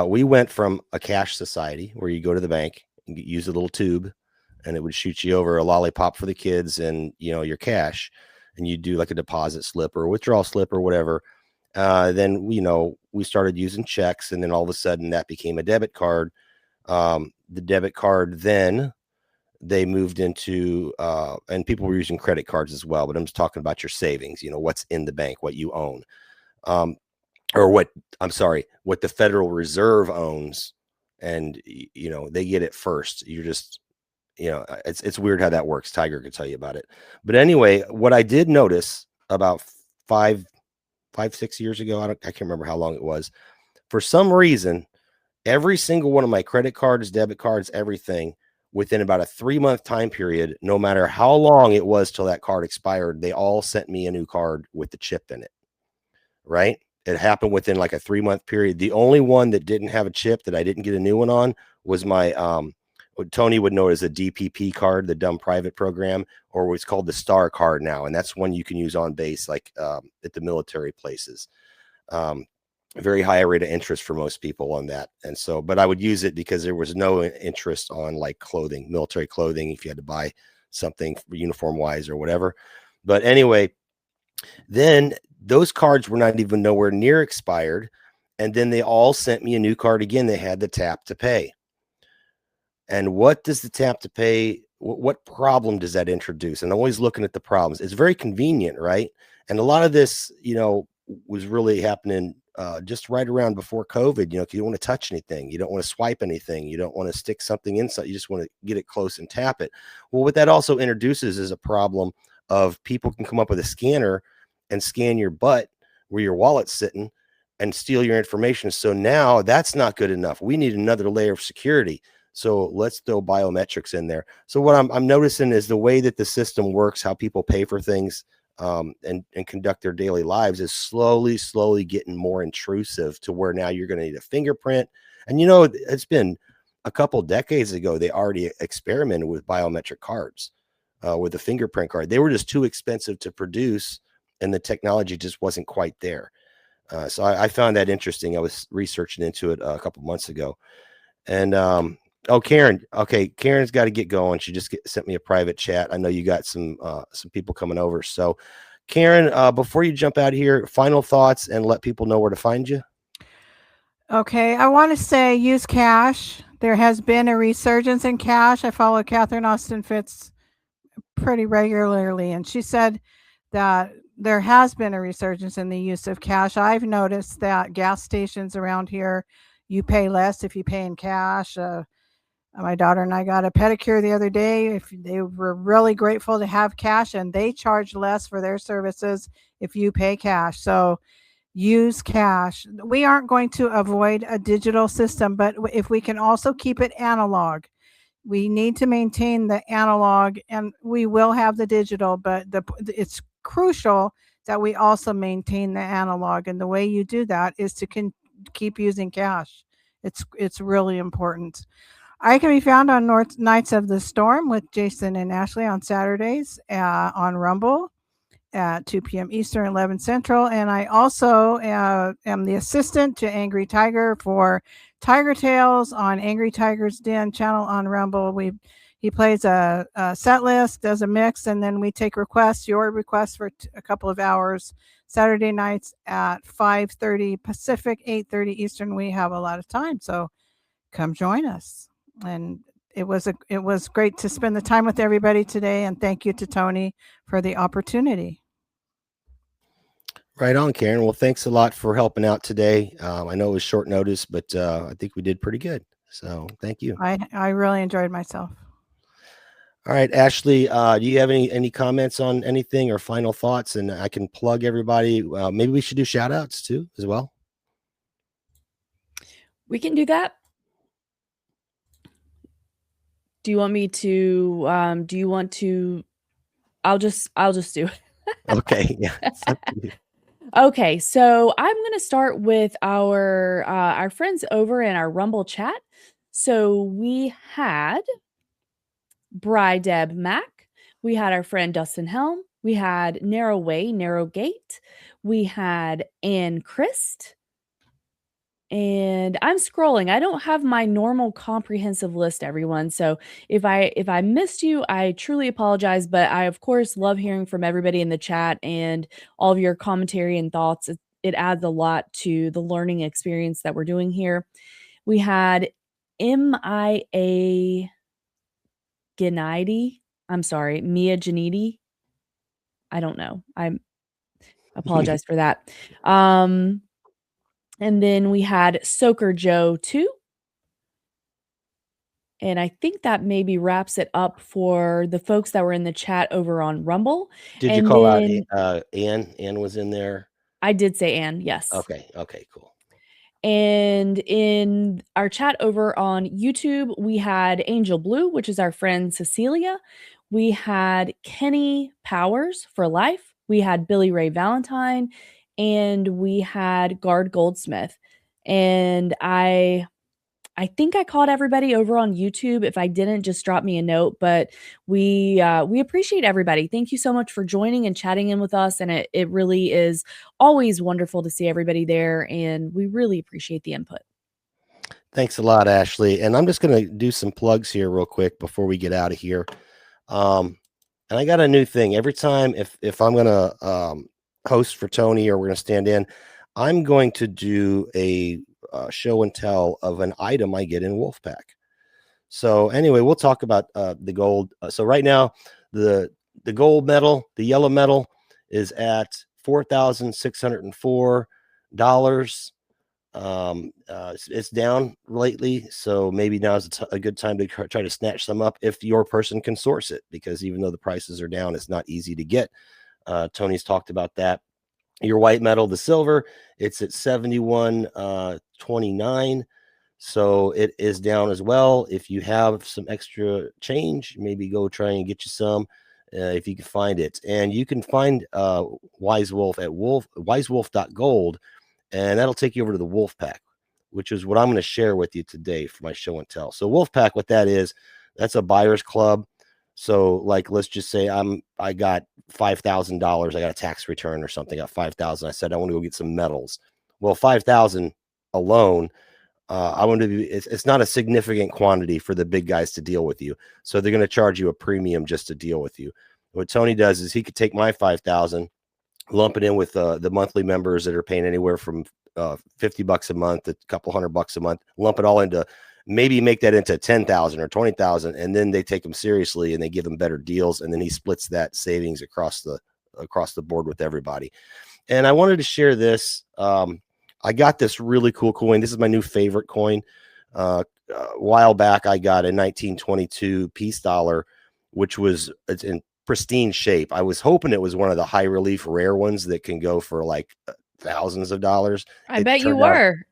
Speaker 5: We went from a cash society where you go to the bank and use a little tube, and it would shoot you over a lollipop for the kids and, you know, your cash, and you do like a deposit slip or a withdrawal slip or whatever. Then, you know, we started using checks, and then all of a sudden that became a debit card. The debit card, then they moved into, and people were using credit cards as well, but I'm just talking about your savings, you know, what's in the bank, what you own, or what the Federal Reserve owns. And, you know, they get it first. You're just, you know, it's weird how that works. Tiger could tell you about it. But anyway, what I did notice about 5-6 years ago, I can't remember how long it was. For some reason, every single one of my credit cards, debit cards, everything, within about a 3-month time period, no matter how long it was till that card expired, they all sent me a new card with the chip in it. Right? It happened within like a 3-month period. The only one that didn't have a chip that I didn't get a new one on was my what Tony would know as a DPP card, the dumb private program, or what's called the Star card now. And that's one you can use on base, like at the military places. Very high rate of interest for most people on that. And so, but I would use it because there was no interest on like clothing, military clothing, if you had to buy something uniform wise or whatever. But anyway, then those cards were not even nowhere near expired. And then they all sent me a new card again. They had the tap to pay. And what does the tap to pay? What problem does that introduce? And I'm always looking at the problems. It's very convenient, right? And a lot of this, you know, was really happening just right around before COVID. You know, you don't want to touch anything. You don't want to swipe anything. You don't want to stick something inside. You just want to get it close and tap it. Well, what that also introduces is a problem of people can come up with a scanner and scan your butt where your wallet's sitting and steal your information. So now that's not good enough. We need another layer of security. So let's throw biometrics in there. So what I'm noticing is the way that the system works, how people pay for things and conduct their daily lives is slowly getting more intrusive to where now you're going to need a fingerprint. And, you know, it's been a couple decades ago, they already experimented with biometric cards with the fingerprint card. They were just too expensive to produce and the technology just wasn't quite there. So I found that interesting. I was researching into it a couple months ago. And Karen. Okay, Karen's got to get going. She just sent me a private chat. I know you got some people coming over. So, Karen, before you jump out of here, final thoughts and let people know where to find you.
Speaker 6: Okay, I want to say use cash. There has been a resurgence in cash. I follow Catherine Austin Fitz pretty regularly, and she said that there has been a resurgence in the use of cash. I've noticed that gas stations around here, you pay less if you pay in cash. My daughter and I got a pedicure the other day. If they were really grateful to have cash, and they charge less for their services if you pay cash. So use cash. We aren't going to avoid a digital system, but if we can also keep it analog, we need to maintain the analog, and we will have the digital, but it's crucial that we also maintain the analog. And the way you do that is to keep using cash. It's really important. I can be found on North Nights of the Storm with Jason and Ashley on Saturdays on Rumble at 2 p.m. Eastern, 11 Central. And I also am the assistant to Angry Tiger for Tiger Tales on Angry Tiger's Den channel on Rumble. He plays a set list, does a mix, and then we take requests, your requests for a couple of hours. Saturday nights at 5:30 Pacific, 8:30 Eastern. We have a lot of time, so come join us. And it was great to spend the time with everybody today, and thank you to Tony for the opportunity.
Speaker 5: Right on, Karen. Well, thanks a lot for helping out today. I know it was short notice, but I think we did pretty good. So thank you.
Speaker 6: I really enjoyed myself.
Speaker 5: All right, Ashley, do you have any comments on anything or final thoughts? And I can plug everybody. Maybe we should do shout outs too as well.
Speaker 7: We can do that. Do you want me to I'll just do it.
Speaker 5: Okay. Yeah. It's up to you.
Speaker 7: Okay, so I'm going to start with our friends over in our Rumble chat. So we had Brydeb Mac, we had our friend Dustin Helm, we had Narrow Way, Narrow Gate, we had Ann Christ, and I'm scrolling. I don't have my normal comprehensive list, everyone. So if I missed you, I truly apologize. But I of course love hearing from everybody in the chat and all of your commentary and thoughts. It adds a lot to the learning experience that we're doing here. We had Mia Ganidi. I'm sorry, Mia Janidi. I don't know. I apologize for that. And then we had Soaker Joe 2. And I think that maybe wraps it up for the folks that were in the chat over on Rumble.
Speaker 5: Did you call out Ann? Ann was in there.
Speaker 7: I did say Ann, yes.
Speaker 5: Okay, cool.
Speaker 7: And in our chat over on YouTube, we had Angel Blue, which is our friend Cecilia. We had Kenny Powers for life. We had Billy Ray Valentine, and we had Guard Goldsmith. And I think I called everybody over on YouTube. If I didn't, just drop me a note. But we appreciate everybody. Thank you so much for joining and chatting in with us. And it really is always wonderful to see everybody there. And we really appreciate the input.
Speaker 5: Thanks a lot, Ashley. And I'm just going to do some plugs here real quick before we get out of here. And I got a new thing. Every time if I'm going to host for Tony or we're going to stand in, I'm going to do a show and tell of an item I get in Wolfpack. So anyway, we'll talk about the gold. So right now, the gold medal, the yellow medal, is at $4,604. It's down lately, so maybe now is a good time to try to snatch some up if your person can source it, because even though the prices are down, it's not easy to get. Tony's talked about that. Your white metal, the silver, it's at 71.29, so it is down as well. If you have some extra change, maybe go try and get you some if you can find it. And you can find Wise Wolf at wisewolf.gold, and that'll take you over to the Wolf Pack, which is what I'm going to share with you today for my show and tell. So Wolf Pack, what that is, that's a buyer's club. So like, let's just say I got $5,000. I got a tax return or something. I got 5,000. I said, I want to go get some metals. Well, 5,000 alone, I want to be, it's not a significant quantity for the big guys to deal with you. So they're going to charge you a premium just to deal with you. What Tony does is he could take my 5,000, lump it in with the monthly members that are paying anywhere from $50 a month, a couple $100 a month, lump it all into, maybe make that into 10,000 or 20,000. And then they take them seriously and they give them better deals. And then he splits that savings across the board with everybody. And I wanted to share this. I got this really cool coin. This is my new favorite coin. A while back, I got a 1922 peace dollar, which it's in pristine shape. I was hoping it was one of the high relief rare ones that can go for like thousands of dollars.
Speaker 7: I bet you were.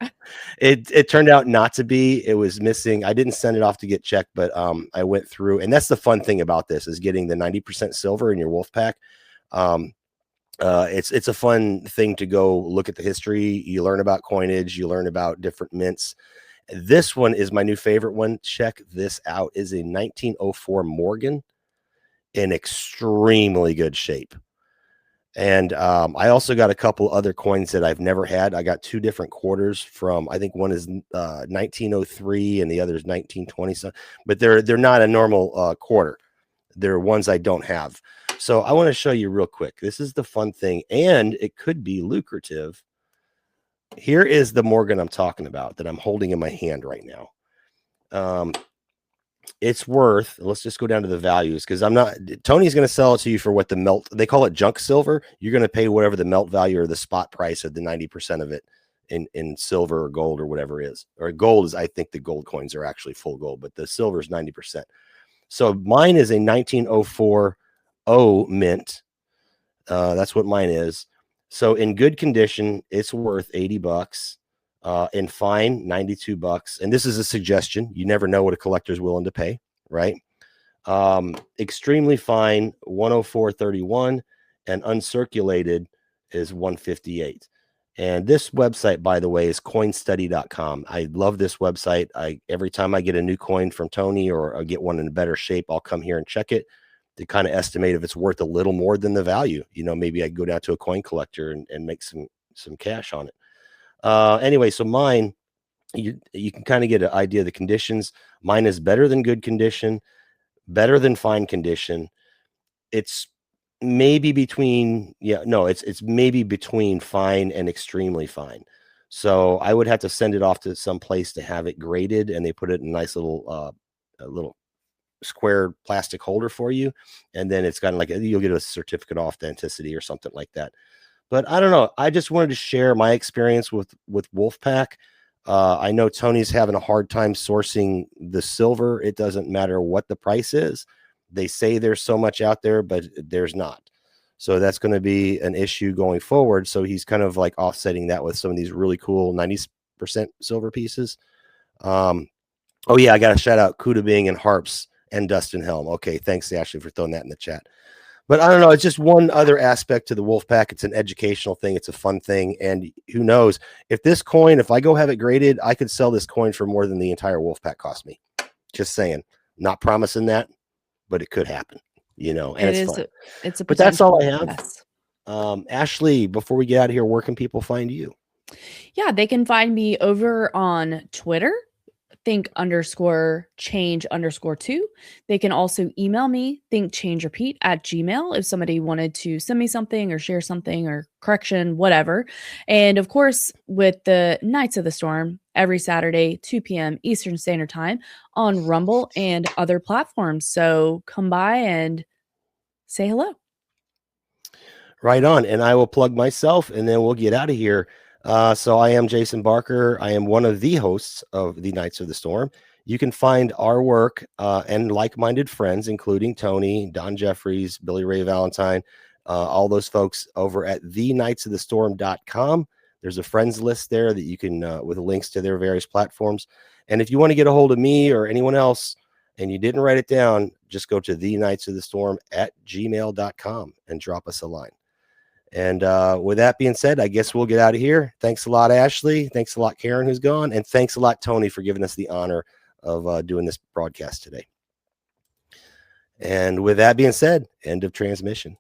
Speaker 5: It turned out not to be. It was missing. I didn't send it off to get checked, but I went through, and that's the fun thing about this is getting the 90% silver in your Wolf Pack. It's a fun thing to go look at the history. You learn about coinage. You learn about different mints. This one is my new favorite one. Check this out. Is a 1904 Morgan in extremely good shape. And I also got a couple other coins that I've never had. I got two different quarters from, I think one is 1903 and the other is 1920, but they're not a normal quarter. They're ones I don't have. So I want to show you real quick. This is the fun thing, and it could be lucrative. Here is the Morgan I'm talking about that I'm holding in my hand right now. It's worth, let's just go down to the values, because Tony's going to sell it to you for what the melt, they call it junk silver. You're going to pay whatever the melt value or the spot price of the 90% of it in silver or gold or whatever it is. Or gold is, I think the gold coins are actually full gold, but the silver is 90%. So mine is a 1904 O mint. That's what mine is. So in good condition, it's worth $80. In fine, $92. And this is a suggestion. You never know what a collector's willing to pay, right? Extremely fine, 104.31, and uncirculated is 158. And this website, by the way, is coinstudy.com. I love this website. Every time I get a new coin from Tony or I get one in better shape, I'll come here and check it to kind of estimate if it's worth a little more than the value. You know, maybe I go down to a coin collector and make some cash on it. Anyway, so mine, you can kind of get an idea of the conditions. Mine is better than good condition, better than fine condition. It's maybe between, it's maybe between fine and extremely fine. So I would have to send it off to some place to have it graded, and they put it in a nice little square plastic holder for you. And then it's kind of like you'll get a certificate of authenticity or something like that. But I don't know. I just wanted to share my experience with Wolfpack. I know Tony's having a hard time sourcing the silver. It doesn't matter what the price is. They say there's so much out there, but there's not. So that's going to be an issue going forward. So he's kind of like offsetting that with some of these really cool 90% silver pieces. Oh yeah, I got to shout out Kuda Bing and Harps and Dustin Helm. Okay, thanks Ashley for throwing that in the chat. But I don't know. It's just one other aspect to the Wolfpack. It's an educational thing. It's a fun thing. And who knows, if this coin, if I go have it graded, I could sell this coin for more than the entire Wolfpack cost me. Just saying. Not promising that, but it could happen, you know, and it's fun. But that's all I have.
Speaker 7: Yes.
Speaker 5: Ashley, before we get out of here, where can people find you?
Speaker 7: Yeah, they can find me over on Twitter, think_change_2. They can also email me, thinkchangerepeat@gmail.com, if somebody wanted to send me something or share something or correction, whatever. And of course, with the Knights of the Storm, every Saturday, 2 p.m. Eastern Standard Time on Rumble and other platforms. So come by and say hello.
Speaker 5: Right on. And I will plug myself and then we'll get out of here. So I am Jason Barker. I am one of the hosts of the Knights of the Storm. You can find our work and like-minded friends, including Tony, Don Jeffries, Billy Ray Valentine, all those folks over at theknightsofthestorm.com. There's a friends list there that you can, with links to their various platforms. And if you want to get a hold of me or anyone else and you didn't write it down, just go to theknightsofthestorm@gmail.com and drop us a line. And with that being said, I guess we'll get out of here. Thanks a lot, Ashley. Thanks a lot, Karen, who's gone. And thanks a lot, Tony, for giving us the honor of doing this broadcast today. And with that being said, end of transmission.